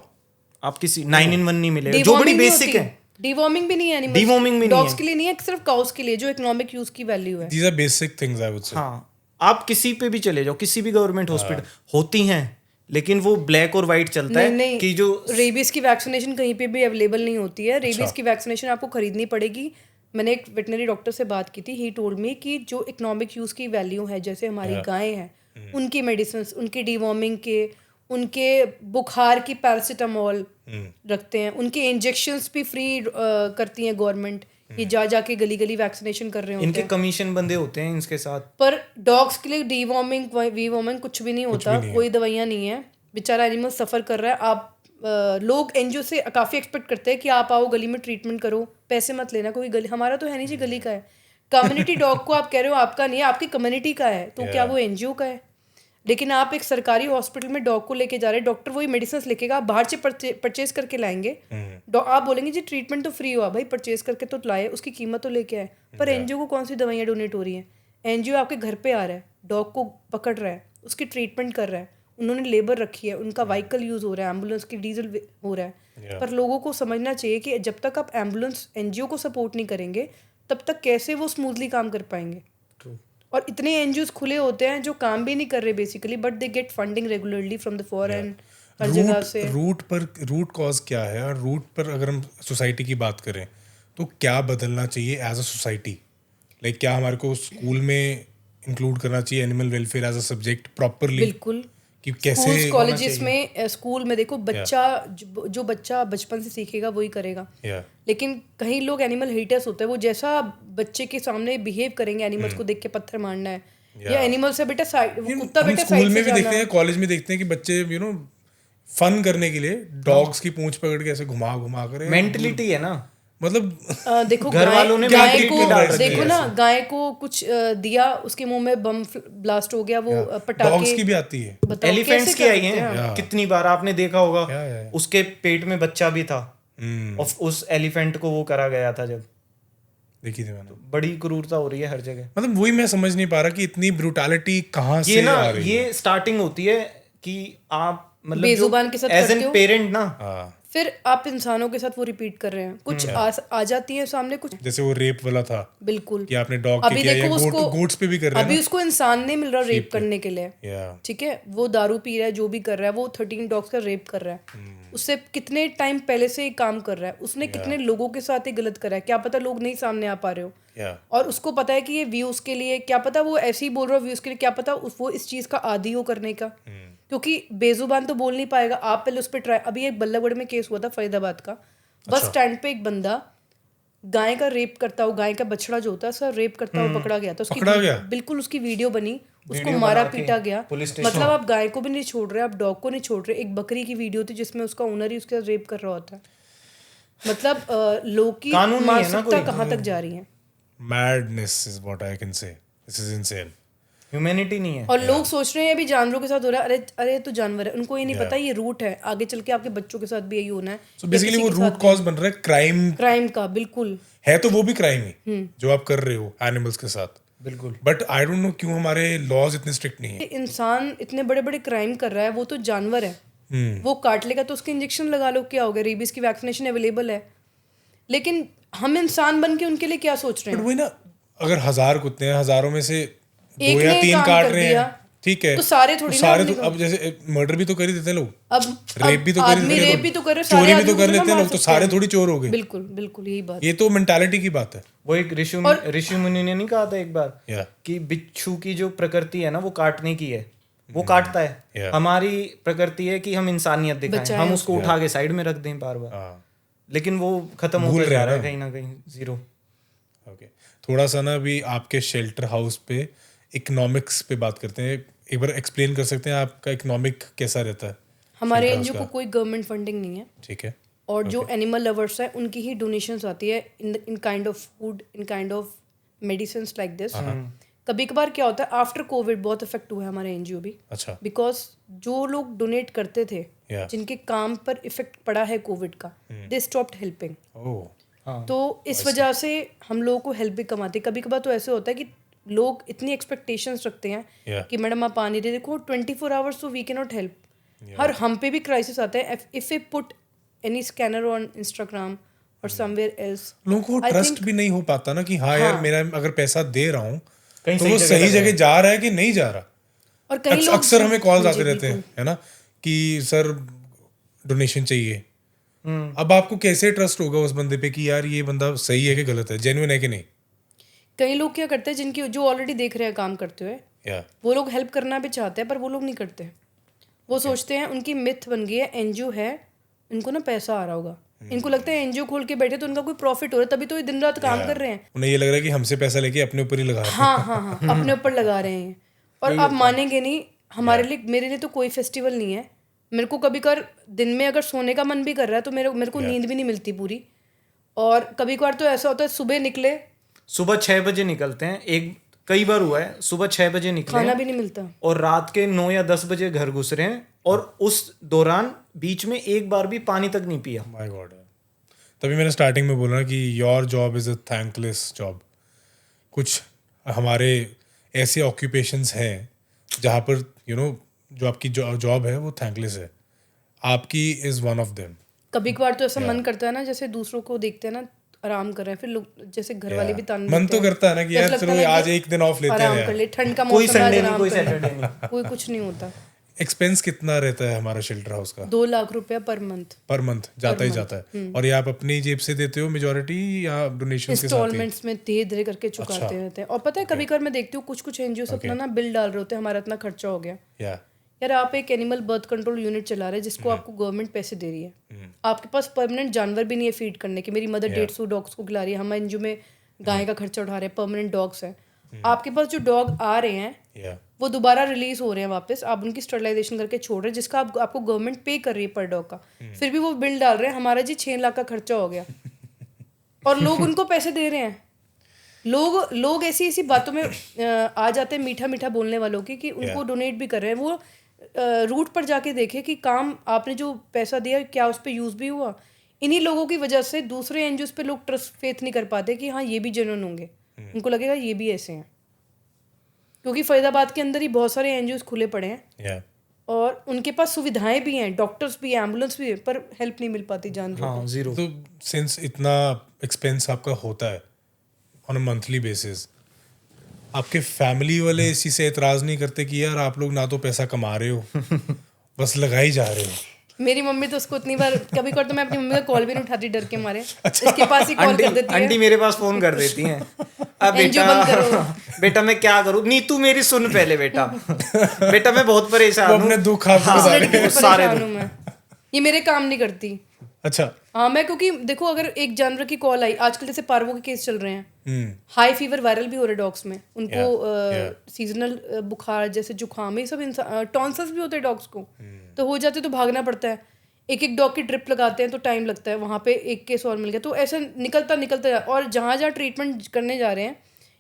[SPEAKER 3] आप किसी 9-in-1 नहीं मिलेगा, जो बड़ी बेसिक है।
[SPEAKER 1] डिवॉर्मिंग भी नहीं है एनिमल्स,
[SPEAKER 3] डिवॉर्मिंग भी नहीं
[SPEAKER 1] डॉग्स
[SPEAKER 3] है।
[SPEAKER 1] के लिए नहीं है, सिर्फ काउस के लिए जो इकोनॉमिक यूज की वैल्यू है।
[SPEAKER 2] These are basic things I would say.
[SPEAKER 3] हाँ, आप किसी पे भी चले जाओ, किसी भी गवर्नमेंट हॉस्पिटल होती हैं, लेकिन वो ब्लैक और वाइट चलता है कि जो
[SPEAKER 1] रेबीज की वैक्सीनेशन कहीं पे भी अवेलेबल नहीं होती है। रेबीज की वैक्सीनेशन आपको खरीदनी पड़ेगी। मैंने एक वेटनरी डॉक्टर से बात की थी, ही टोल्ड मी कि जो इकोनॉमिक यूज की वैल्यू है, जैसे हमारी गायें हैं, उनकी मेडिसिन, उनके डिवॉर्मिंग के, उनके बुखार की पैरासीटामोल रखते हैं, उनके इंजेक्शंस भी फ्री करती है गवर्नमेंट, ये जा जाके गली गली वैक्सीनेशन कर रहे होते
[SPEAKER 3] इनके
[SPEAKER 1] हैं।
[SPEAKER 3] कमीशन बंदे होते हैं इनके साथ।
[SPEAKER 1] पर डॉग्स के लिए डीवॉर्मिंग वीवॉर्मिंग कुछ भी नहीं होता, कोई दवाइयाँ नहीं है, बेचारा एनिमल सफ़र कर रहा है। आप लोग एनजीओ से काफ़ी एक्सपेक्ट करते हैं कि आप आओ गली में ट्रीटमेंट करो, पैसे मत लेना। कोई गली, हमारा तो है नहीं जी गली का है। कम्युनिटी डॉग को आप कह रहे हो आपका नहीं है, आपकी कम्युनिटी का है, तो क्या वो एनजीओ का है? लेकिन आप एक सरकारी हॉस्पिटल में डॉग को लेके जा रहे हैं, डॉक्टर वही मेडिसिन लिखेगा, आप बाहर से परचेज करके लाएंगे। आप बोलेंगे जी ट्रीटमेंट तो फ्री हुआ, भाई परचेज करके तो लाए, उसकी कीमत तो लेके आए। पर एनजीओ को कौन सी दवाइयाँ डोनेट हो रही हैं? एनजीओ आपके घर पे आ रहा है, डॉग को पकड़ रहा है, उसकी ट्रीटमेंट कर रहा है, उन्होंने लेबर रखी है, उनका व्हीकल यूज़ हो रहा है, एम्बुलेंस की डीजल हो रहा है। पर लोगों को समझना चाहिए कि जब तक आप एम्बुलेंस एनजीओ को सपोर्ट नहीं करेंगे, तब तक कैसे वो स्मूथली काम कर पाएंगे? और इतने एनजीओज खुले होते हैं जो काम भी नहीं कर रहे basically, but they get funding regularly from the foreign, हर जगह से।
[SPEAKER 2] रूट कॉज क्या है, और रूट पर अगर हम सोसाइटी की बात करें तो क्या बदलना चाहिए एज अ सोसाइटी? लाइक क्या हमारे को स्कूल में इंक्लूड करना चाहिए animal welfare as a subject properly?
[SPEAKER 1] बिल्कुल,
[SPEAKER 2] कि कैसे
[SPEAKER 1] कॉलेजेस में, स्कूल में देखो बच्चा जो बच्चा बचपन से सीखेगा वही करेगा। लेकिन कहीं लोग एनिमल हेटर्स होते हैं, वो जैसा बच्चे के सामने बिहेव करेंगे, एनिमल्स को देख के पत्थर मारना है, या एनिमल से बेटा साइड, कुत्ता बेटा
[SPEAKER 2] स्कूल
[SPEAKER 1] साइड
[SPEAKER 2] में
[SPEAKER 1] से
[SPEAKER 2] भी
[SPEAKER 1] जाना।
[SPEAKER 2] देखते हैं, कॉलेज में देखते हैं कि बच्चे फन करने के लिए डॉग्स की पूंछ पकड़ के ऐसे घुमा घुमा कर,
[SPEAKER 3] मेंटलिटी है ना,
[SPEAKER 2] मतलब
[SPEAKER 1] देखो
[SPEAKER 3] घर वालों ने
[SPEAKER 1] गाय
[SPEAKER 3] mentality
[SPEAKER 1] को
[SPEAKER 3] डाल रखी
[SPEAKER 1] देखो ना, गाय को कुछ दिया, उसके मुंह में बम ब्लास्ट हो गया, वो पटाखे।
[SPEAKER 2] डॉग्स की भी आती है,
[SPEAKER 1] बताओ
[SPEAKER 3] एलिफेंट्स
[SPEAKER 1] कैसे
[SPEAKER 3] की
[SPEAKER 1] कर
[SPEAKER 3] आई
[SPEAKER 1] सकते
[SPEAKER 3] हैं, कितनी बार आपने देखा होगा। उसके पेट में बच्चा भी था और उस एलिफेंट को वो करा गया था, जब
[SPEAKER 2] देखी थी मैंने।
[SPEAKER 3] बड़ी क्रूरता हो रही है हर जगह।
[SPEAKER 2] मतलब वही मैं समझ नहीं पा रहा कि इतनी ब्रूटैलिटी कहाँ
[SPEAKER 3] ये
[SPEAKER 2] से
[SPEAKER 3] ना,
[SPEAKER 2] आ रही है।
[SPEAKER 3] ये स्टार्टिंग होती है कि आप मतलब
[SPEAKER 1] बेजुबान के साथ
[SPEAKER 3] एज
[SPEAKER 1] करते
[SPEAKER 3] एन
[SPEAKER 1] हो,
[SPEAKER 3] पेरेंट ना,
[SPEAKER 2] हाँ,
[SPEAKER 1] फिर आप इंसानों के साथ वो रिपीट कर रहे हैं, कुछ आ जाती है सामने, कुछ
[SPEAKER 2] जैसे वो रेप वाला था
[SPEAKER 1] बिल्कुल।
[SPEAKER 2] कि आपने डॉग के
[SPEAKER 1] अभी
[SPEAKER 2] किया,
[SPEAKER 1] देखो
[SPEAKER 2] या
[SPEAKER 1] उसको,
[SPEAKER 2] गोट्स पे भी कर रहे हैं
[SPEAKER 1] अभी उसको इंसान नहीं मिल रहा रेप
[SPEAKER 2] पे।
[SPEAKER 1] करने के लिए,
[SPEAKER 2] या
[SPEAKER 1] ठीक है, वो दारू पी रहा है, जो भी कर रहा है, वो 13 डॉग्स का रेप कर रहा है, उससे कितने टाइम पहले से ये काम कर रहा है, उसने कितने लोगों के साथ ये गलत करा है, क्या पता लोग नहीं सामने आ पा रहे हो,
[SPEAKER 2] या
[SPEAKER 1] और उसको पता है कि ये व्यूज के लिए, क्या पता वो ऐसे ही बोल रहा हो व्यूज के लिए, क्या पता वो इस चीज का आदी हो करने का, क्योंकि बेजुबान तो बोल नहीं पाएगा। आप पहले उस पर ट्राई, अभी एक बल्लभगढ़ में केस हुआ था फरीदाबाद का, बस स्टैंड पे एक बंदा गाय का रेप करता हो, गाय का बछड़ा जो होता है सर, रेप करता हुआ पकड़ा गया था, उसकी
[SPEAKER 2] पकड़ा गया?
[SPEAKER 1] बिल्कुल उसकी वीडियो बनी, उसको
[SPEAKER 3] वीडियो
[SPEAKER 1] मारा
[SPEAKER 3] बना के
[SPEAKER 1] पीटा गया,
[SPEAKER 3] पुलिस स्टेशन
[SPEAKER 1] मतलब आप गाय को भी नहीं छोड़ रहे, आप डॉग को नहीं छोड़ रहे। एक बकरी की वीडियो थी जिसमें उसका ओनर ही उसके साथ रेप कर रहा होता है, मतलब लोग की
[SPEAKER 3] कानून नहीं है ना
[SPEAKER 1] मानसिकता
[SPEAKER 3] कोई।
[SPEAKER 1] कहाँ तक जा रही है,
[SPEAKER 2] madness is what I can say, this is insane.
[SPEAKER 3] Humanity नहीं है।
[SPEAKER 1] और लोग सोच रहे हैं अभी जानवरों के साथ हो रहा है, अरे अरे तो जानवर है, उनको ये नहीं पता ये रूट है, आगे चल के आपके बच्चों के साथ भी यही होना है।
[SPEAKER 2] सो बेसिकली वो रूट कॉज बन रहा है क्राइम
[SPEAKER 1] क्राइम का, बिल्कुल
[SPEAKER 2] है, तो वो भी क्राइम ही जो आप कर रहे हो एनिमल्स के साथ।
[SPEAKER 3] बिल्कुल।
[SPEAKER 2] बट आई डोंट नो क्यों हमारे लॉज इतने स्ट्रिक्ट नहीं है।
[SPEAKER 1] इंसान इतने बड़े बड़े क्राइम कर रहा है, वो तो जानवर है, वो काट लेगा तो उसके इंजेक्शन लगा लो, क्या हो गया, रेबीज की वैक्सीनेशन अवेलेबल है, लेकिन हम इंसान बन के उनके लिए क्या सोच रहे
[SPEAKER 2] बट
[SPEAKER 1] हैं।
[SPEAKER 2] वही ना, अगर 1000 कुत्ते हैं, 1000 में से 2
[SPEAKER 1] एक
[SPEAKER 2] या
[SPEAKER 1] ने
[SPEAKER 2] 3
[SPEAKER 1] काम
[SPEAKER 2] काट
[SPEAKER 1] कर
[SPEAKER 2] रहे
[SPEAKER 1] दिया,
[SPEAKER 2] हैं, ठीक है,
[SPEAKER 1] तो सारे थोड़ी ना
[SPEAKER 2] सारे
[SPEAKER 1] अपने
[SPEAKER 2] तो, अब जैसे मर्डर भी तो कर ही देते हैं लोग,
[SPEAKER 1] अब
[SPEAKER 2] रेप भी तो कर ही
[SPEAKER 1] आदमी
[SPEAKER 2] देते हैं
[SPEAKER 1] रेप
[SPEAKER 2] लोग,
[SPEAKER 1] भी तो कर रहे,
[SPEAKER 2] चोरी
[SPEAKER 1] सारे
[SPEAKER 2] भी तो
[SPEAKER 1] आदमी
[SPEAKER 2] कर
[SPEAKER 1] को
[SPEAKER 2] लेते हैं
[SPEAKER 1] मार
[SPEAKER 2] लोग, तो
[SPEAKER 1] सकते
[SPEAKER 2] सारे
[SPEAKER 1] हैं।
[SPEAKER 2] थोड़ी चोर हो गए।
[SPEAKER 1] बिल्कुल बिल्कुल यही बात।
[SPEAKER 2] ये तो मेंटालिटी की बात है।
[SPEAKER 3] वो एक ऋषि मुनि ने नहीं कहा था एक बार
[SPEAKER 2] या
[SPEAKER 3] कि बिच्छू की जो प्रकृति है ना वो काटने की है, वो काटता है।
[SPEAKER 2] Yeah.
[SPEAKER 3] हमारी प्रकृति है कि हम इंसानियत दिखाएं, हम उसको उठा के साइड में रख दें बार बार,
[SPEAKER 2] हाँ,
[SPEAKER 3] लेकिन वो खत्म
[SPEAKER 2] भूल
[SPEAKER 3] होता
[SPEAKER 2] रहे
[SPEAKER 3] जा
[SPEAKER 2] हैं
[SPEAKER 3] रहा है
[SPEAKER 2] ना।
[SPEAKER 3] कहीं ना कहीं, जीरो।
[SPEAKER 2] ओके, थोड़ा सा ना अभी आपके शेल्टर हाउस पे इकोनॉमिक्स पे बात करते हैं। एक बार एक्सप्लेन कर सकते हैं आपका इकोनॉमिक कैसा रहता है?
[SPEAKER 1] हमारे
[SPEAKER 2] shelter
[SPEAKER 1] एनजीओ
[SPEAKER 2] house
[SPEAKER 1] को
[SPEAKER 2] का?
[SPEAKER 1] कोई गवर्नमेंट फंडिंग नहीं है,
[SPEAKER 2] ठीक है,
[SPEAKER 1] और जो एनिमल लवर्स है उनकी ही डोनेशंस आती है in kind of food, in kind of medicine like this. कभी कभार क्या होता है, आफ्टर कोविड बहुत इफेक्ट हुआ है हमारे एनजीओ भी,
[SPEAKER 2] अच्छा,
[SPEAKER 1] बिकॉज जो लोग डोनेट करते थे,
[SPEAKER 2] Yeah.
[SPEAKER 1] जिनके काम पर इफेक्ट पड़ा है कोविड का, दे स्टॉप्ड हेल्पिंग।
[SPEAKER 2] ओह,
[SPEAKER 3] हाँ,
[SPEAKER 1] तो इस वजह से हम लोगों को हेल्प भी कम आती है। कभी कभार तो ऐसे होता है कि लोग इतनी एक्सपेक्टेशंस रखते हैं
[SPEAKER 2] Yeah.
[SPEAKER 1] कि मैडम आप आ नहीं रहे, देखो 24 आवर्स तो वी कैन नॉट हेल्प। हर हम पे भी क्राइसिस आता है if A put any scanner on Instagram और समवेयर एल्स।
[SPEAKER 2] लोगों को ट्रस्ट भी नहीं हो पाता ना कि हाँ यार, मेरा अगर पैसा दे रहा हूँ
[SPEAKER 3] कहीं
[SPEAKER 2] तो वो सही जगह जा रहा है कि नहीं जा रहा।
[SPEAKER 1] और कई लोग
[SPEAKER 2] अक्सर हमें कॉल्स
[SPEAKER 1] जी,
[SPEAKER 2] आते रहते हैं, है ना, कि सर डोनेशन चाहिए।
[SPEAKER 3] हम्म।
[SPEAKER 2] अब आपको कैसे ट्रस्ट होगा उस बंदे पे कि यार ये बंदा सही है कि गलत है, जेन्युइन है कि नहीं?
[SPEAKER 1] कई लोग क्या करते हैं, जिनकी जो ऑलरेडी देख रहे हैं काम करते हुए,
[SPEAKER 2] या
[SPEAKER 1] वो लोग हेल्प करना भी चाहते हैं पर वो लोग नहीं करते। वो सोचते हैं, उनकी मिथ बन गई है एनजीओ है, इनको ना पैसा आ रहा होगा, इनको लगता है एनजीओ खोल के बैठे तो उनका कोई प्रॉफिट हो रहा है, तभी तो ये दिन रात काम कर रहे हैं।
[SPEAKER 2] उन्हें ये लग रहा है कि हमसे पैसा लेके अपने ऊपर ही लगा रहे हैं।
[SPEAKER 1] हाँ हाँ हाँ, अपने ऊपर लगा रहे हैं। और आप मानेंगे नहीं, हमारे लिए, मेरे लिए तो कोई फेस्टिवल नहीं है। मेरे को कभी कभार दिन में अगर सोने का मन भी कर रहा है तो मेरे को नींद भी नहीं मिलती पूरी। और कभी कभार तो ऐसा होता है सुबह निकले,
[SPEAKER 3] सुबह 6 बजे निकलते हैं, कई बार हुआ है सुबह 6 बजे निकले
[SPEAKER 1] खाना भी नहीं मिलता,
[SPEAKER 3] और रात के 9 या 10 बजे घर घुस रहे हैं, और उस दौरान बीच में एक बार भी पानी तक नहीं पिया।
[SPEAKER 2] My God. तभी मैंने स्टार्टिंग में बोला कि your job is a thankless job. कुछ हमारे ऐसे ऑक्यूपेशंस हैं जहाँ पर जो आपकी जॉब है वो थैंकलेस है। आपकी इज़ वन ऑफ देम।
[SPEAKER 1] कभी कभार तो ऐसा मन करता है ना, जैसे दूसरों को देखते हैं ना आराम कर रहे हैं, फिर लोग जैसे घर वाले भी तान
[SPEAKER 2] मन
[SPEAKER 1] देते
[SPEAKER 2] तो
[SPEAKER 1] हैं,
[SPEAKER 2] करता है ना कि यार
[SPEAKER 1] ऐसा
[SPEAKER 2] चलो
[SPEAKER 1] लगता है
[SPEAKER 2] आज
[SPEAKER 1] कि
[SPEAKER 2] एक दिन ऑफ लेते
[SPEAKER 1] आराम
[SPEAKER 2] हैं
[SPEAKER 1] कर ले, ठंड का
[SPEAKER 3] कोई
[SPEAKER 1] मौसम है, आज
[SPEAKER 3] संडे नहीं,
[SPEAKER 1] आराम
[SPEAKER 3] कोई
[SPEAKER 1] कर ले।
[SPEAKER 3] सैटरडे नहीं।
[SPEAKER 1] कोई कुछ नहीं होता।
[SPEAKER 2] एक्सपेंस कितना रहता है हमारा शेल्टर हाउस का?
[SPEAKER 1] 2 लाख रुपया पर मंथ,
[SPEAKER 2] पर मंथ जाता ही जाता है। और ये आप अपनी जेब से देते हो मेजोरिटी या डोनेशन के साथ?
[SPEAKER 1] इंस्टॉलमेंट्स में धीरे धीरे करके चुकाते रहते हैं। और पता है कभी कभार मैं देखती हूँ कुछ एनजीओ अपना ना बिल डाल रहे होते हैं, हमारा इतना खर्चा हो गया।
[SPEAKER 2] या
[SPEAKER 1] यार आप एक एनिमल बर्थ कंट्रोल यूनिट चला रहे हैं जिसको आपको गवर्नमेंट पैसे दे रही है, आपके पास परमानेंट जानवर भी नहीं है फीड करने के। मेरी मदर 150 डॉग्स को खिला रही है, हम एनजीओ में गाय का खर्चा उठा रहे हैं, परमानेंट डॉग्स हैं। आपके पास जो डॉग आ रहे हैं
[SPEAKER 2] या
[SPEAKER 1] वो दोबारा रिलीज हो रहे हैं वापस, आप उनकी स्टरलाइजेशन करके छोड़ रहे हैं, जिसका आपको गवर्नमेंट पे कर रही है पर डॉग का। फिर भी वो बिल डाल रहे हैं, हमारा जी 6 लाख का खर्चा हो गया और लोग उनको पैसे दे रहे हैं। लोग ऐसी ऐसी बातों में आ जाते हैं, मीठा मीठा बोलने वालों की, कि उनको डोनेट भी कर रहे हैं। वो रूट पर जाके देखे कि काम आपने जो पैसा दिया क्या उस पर यूज़ भी हुआ। इन्हीं लोगों की वजह से दूसरे एनजीओ पे लोग ट्रस्ट फेथ नहीं कर पाते कि हाँ ये भी जेन्युइन होंगे, उनको लगेगा ये भी ऐसे हैं। क्योंकि फरीदाबाद के अंदर ही बहुत सारे एनजीओ खुले पड़े हैं
[SPEAKER 2] या
[SPEAKER 1] और उनके पास सुविधाएं भी हैं, डॉक्टर्स भी हैं, एम्बुलेंस भी है, पर हेल्प नहीं मिल पाती जानवरों
[SPEAKER 3] हाँ जीरो।
[SPEAKER 2] तो सिंस इतना एक्सपेंस आपका होता है ऑन अ मंथली बेसिस, आपके फैमिली वाले इसी से एतराज नहीं करते कि यार आप लोग ना तो पैसा कमा रहे हो बस लगा ही जा रहे हो?
[SPEAKER 1] मेरी मम्मी तो उसको इतनी बार कभी कभार तो मैं अपनी मम्मी का कॉल भी नहीं उठाती डर के मारे, इसके पास ही कॉल कर देती है।
[SPEAKER 3] आंटी मेरे पास फोन कर देती हैं, अब
[SPEAKER 1] NGO बंद
[SPEAKER 3] बेटा
[SPEAKER 1] करो।
[SPEAKER 3] बेटा मैं क्या करूं, नीतू मेरी सुन पहले बेटा बेटा मैं बहुत
[SPEAKER 2] वो
[SPEAKER 3] परेशान
[SPEAKER 2] अपने
[SPEAKER 3] हूँ।
[SPEAKER 2] दुख आपको
[SPEAKER 3] हाँ,
[SPEAKER 2] बता
[SPEAKER 1] लड़की
[SPEAKER 2] रहे
[SPEAKER 1] से
[SPEAKER 2] हैं।
[SPEAKER 3] सारे
[SPEAKER 1] परेशान हूँ मैं, ये मेरे काम नहीं करती।
[SPEAKER 2] अच्छा।
[SPEAKER 1] हाँ मैं, क्योंकि देखो अगर एक जानवर की कॉल आई, आजकल जैसे पार्वो के केस चल रहे हैं,
[SPEAKER 2] हम्म।
[SPEAKER 1] हाई फीवर वायरल भी हो रहे डॉग्स में, उनको
[SPEAKER 2] Yeah.
[SPEAKER 1] सीजनल बुखार जैसे जुकाम, ये सब टॉन्सल्स भी होते हैं डॉग्स को, तो हो जाते तो भागना पड़ता है। एक एक डॉग की ड्रिप लगाते हैं तो टाइम लगता है, वहाँ पे एक केस और मिल गया, तो ऐसे निकलता निकलता और जहाँ जहाँ ट्रीटमेंट करने जा रहे हैं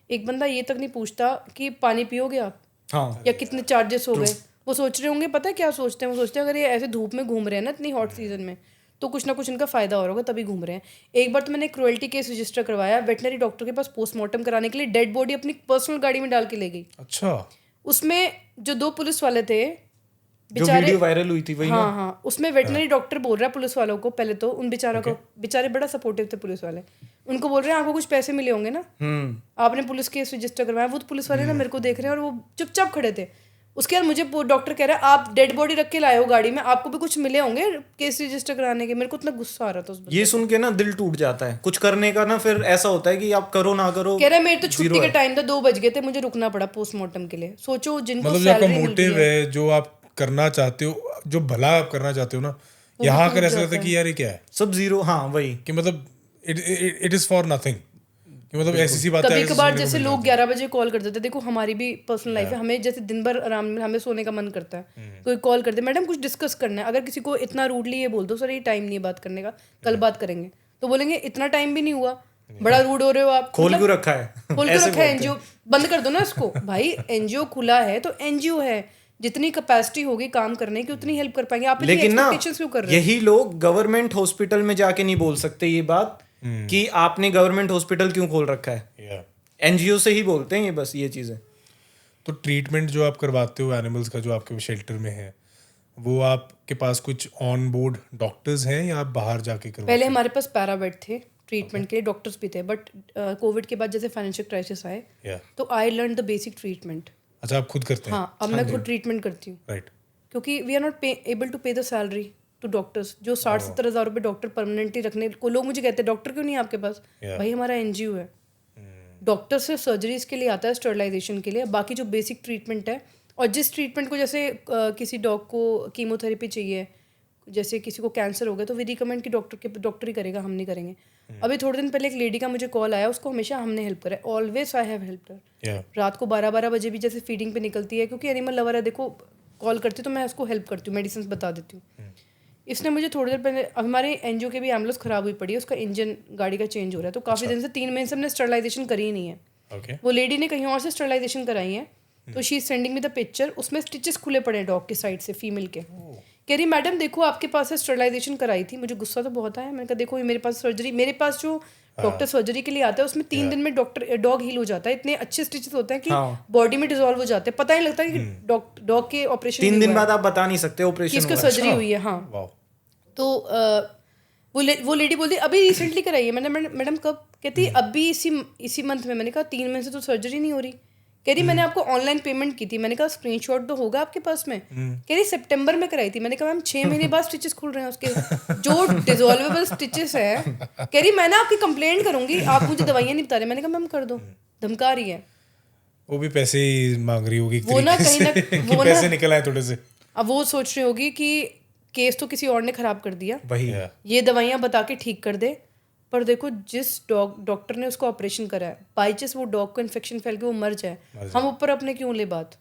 [SPEAKER 1] एक बंदा ये तक नहीं पूछता कि पानी पियोगे आप
[SPEAKER 3] हाँ
[SPEAKER 1] या कितने चार्जेस हो गए। वो सोच रहे होंगे, पता है क्या सोचते हैं, वो सोचते हैं अगर ये ऐसे धूप में घूम रहे हैं ना इतनी हॉट सीजन में, तो कुछ ना कुछ इनका फायदा हो रहा होगा तभी घूम रहे हैं। एक बार तो मैंने क्रुएल्टी केस रजिस्टर करवाया वेटनरी डॉक्टर के पास पोस्टमार्टम कराने के लिए, डेड बॉडी अपनी पर्सनल गाड़ी में डाल के ले गई।
[SPEAKER 2] अच्छा।
[SPEAKER 1] उसमें जो 2 पुलिस वाले थे
[SPEAKER 3] जो वीडियो वायरल हुई थी वही ना?
[SPEAKER 1] हाँ हाँ, उसमें वेटनरी डॉक्टर बोल रहा है पुलिस वालों को, पहले तो उन बेचारों को, बेचारे बड़ा सपोर्टिव थे पुलिस वाले, उनको बोल रहे हैं आपको कुछ पैसे मिले होंगे ना, आपने पुलिस केस रजिस्टर करवाया। वो तो पुलिस वाले ना मेरे को देख रहे हैं और वो चुपचाप खड़े थे। उसके बाद मुझे डॉक्टर कह रहा है आप डेड बॉडी रख के लाए हो गाड़ी में, आपको भी कुछ मिले होंगे केस रजिस्टर कराने के। मेरे को इतना गुस्सा आ रहा था उस बंदे
[SPEAKER 3] ये सुन के ना दिल टूट जाता है कुछ करने का ना, फिर ऐसा होता है कि आप करो ना करो।
[SPEAKER 1] कह रहा है मेरे तो छुट्टी का टाइम था, 2 बज गए थे, मुझे रुकना पड़ा पोस्टमार्टम के लिए। सोचो जिनको
[SPEAKER 2] मतलब जो आपका
[SPEAKER 1] सैलरी मिल
[SPEAKER 2] मोटिव
[SPEAKER 1] रही है,
[SPEAKER 2] है, जो आप करना चाहते हो, जो भला आप करना चाहते हो ना, यहाँ आकर ऐसा लगता है कि यार ये क्या है,
[SPEAKER 3] सब जीरो। हाँ वही
[SPEAKER 2] कि मतलब इट इज फॉर नथिंग, कि मतलब ऐसी सी बात
[SPEAKER 1] कभी कभार जैसे लोग 11 बजे कॉल कर देते हैं, देखो हमारी भी पर्सनल लाइफ है, हमें जैसे दिन भर आराम में हमें सोने का मन करता है, कोई कॉल करते मैडम कुछ डिस्कस करना है, अगर किसी को इतना रूडली ये बोल दो सर ये टाइम नहीं है बात करने का, कल बात करेंगे, तो बोलेंगे इतना टाइम भी नहीं हुआ, बड़ा रूड हो रहे हो आप,
[SPEAKER 3] खोल क्यों रखा है
[SPEAKER 1] खोल के रखा है एनजीओ, बंद कर दो ना इसको। भाई एनजीओ खुला है तो एनजीओ है, जितनी कैपेसिटी होगी काम करने की उतनी हेल्प कर पाएंगे। आप इतनी
[SPEAKER 3] लेकिन ना
[SPEAKER 1] एक्सपेक्टेशंस क्यों कर रहे हो?
[SPEAKER 3] यही लोग गवर्नमेंट हॉस्पिटल में जाके नहीं बोल सकते ये बात कि आपने गवर्नमेंट हॉस्पिटल क्यों खोल रखा है,
[SPEAKER 2] Yeah.
[SPEAKER 3] एनजीओ से ही बोलते हैं ये बस ये चीजें।
[SPEAKER 2] तो ट्रीटमेंट जो आप करवाते हो एनिमल्स का, जो आपके शेल्टर में है, वो आपके पास कुछ ऑन बोर्ड डॉक्टर्स हैं या आप बाहर जाके करवाते
[SPEAKER 1] पहले हमारे पास पैरावेट थे ट्रीटमेंट के लिए, डॉक्टर्स भी थे, बट कोविड के बाद जैसे फाइनेंशियल क्राइसिस आए
[SPEAKER 2] हो? Yeah.
[SPEAKER 1] तो I learn the basic treatment.
[SPEAKER 2] अच्छा, आप खुद करते हैं?
[SPEAKER 1] हाँ, अब मैं खुद ट्रीटमेंट करती हूँ,
[SPEAKER 2] राइट।
[SPEAKER 1] क्योंकि we are not able to pay the salary to doctors. जो 60-70 हज़ार रुपये डॉक्टर परमानेंटली रखने को, लोग मुझे कहते हैं डॉक्टर क्यों नहीं है आपके पास? भाई हमारा एनजीओ है, डॉक्टर से सर्जरीज के लिए आता है, स्टरलाइजेशन के लिए, बाकी जो बेसिक ट्रीटमेंट है, और जिस ट्रीटमेंट को जैसे किसी डॉग को कीमोथेरेपी चाहिए, जैसे किसी को कैंसर हो गया तो वी रिकमेंड कि डॉक्टर ही करेगा, हम नहीं करेंगे। अभी थोड़े दिन पहले एक लेडी का मुझे कॉल आया, उसको हमेशा हमने हेल्प करा है, ऑलवेज आई हैव हेल्प्ड हर। रात को 12-12 बजे भी जैसे फीडिंग पे निकलती है, क्योंकि एनिमल लवर है, देखो कॉल करती तो मैं उसको हेल्प करती हूँ, मेडिसिन बता देती हूँ। इसने मुझे थोड़ी देर पहले, अब हमारे एनजीओ की भी एम्बुलेंस खराब हुई पड़ी है, उसका इंजन गाड़ी का चेंज हो रहा है, तो काफ़ी दिन से 3 महीने से हमने स्टरलाइजेशन करी ही नहीं है।
[SPEAKER 2] Okay.
[SPEAKER 1] वो लेडी ने कहीं और से स्टरलाइजेशन कराई है, तो she is sending me the picture, उसमें स्टिचेस खुले पड़े हैं डॉग के साइड से, फीमेल के। कह रही मैडम देखो आपके पास से स्टरलाइजेशन कराई थी। मुझे गुस्सा तो बहुत आया, मैंने कहा देखो ये मेरे पास सर्जरी, मेरे पास जो डॉक्टर सर्जरी के लिए आता है उसमें 3 दिन में डॉग हील हो जाता है, इतने अच्छे स्टिचेस होते हैं कि बॉडी में डिजोल्व हो जाते हैं, पता नहीं लगता कि डॉग के ऑपरेशन
[SPEAKER 3] 3 दिन बाद आप बता नहीं सकते ऑपरेशन
[SPEAKER 1] किसको सर्जरी हुई है। हाँ, तो वो लेडी बोलती अभी रिसेंटली कराई है। मैंने मैडम कब? कहती अभी इसी मंथ में। मैंने कहा 3 महीने से तो सर्जरी नहीं हो रही। कह रही मैंने आपको ऑनलाइन पेमेंट की थी। मैंने कहा स्क्रीनशॉट तो होगा आपके पास में। कह रही सितंबर में कराई थी। मैंने कहा मैम 6 महीने बाद स्टिचेस खुल रहे हैं उसके, जो डिजोल्वेबल स्टिचेस है। कह रही मैं ना आपकी कंप्लेंट करूंगी, आप मुझे दवाइयाँ नहीं बता रहे। मैंने कहा मैम कर दो, धमका रही है।
[SPEAKER 2] वो भी पैसे ही मांग रही होगी,
[SPEAKER 1] वो ना कहीं ना वो
[SPEAKER 2] पैसे निकल आए थोड़े से।
[SPEAKER 1] अब वो सोच रही होगी कि केस तो किसी और ने खराब कर दिया,
[SPEAKER 3] वही
[SPEAKER 1] ये दवाइयाँ बता के ठीक कर दे। पर देखो जिस डॉक्टर ने उसको ऑपरेशन करा है, बाई चांस वो डॉग को इन्फेक्शन फैल के वो मर जाए, हम ऊपर अपने क्यों ले बात?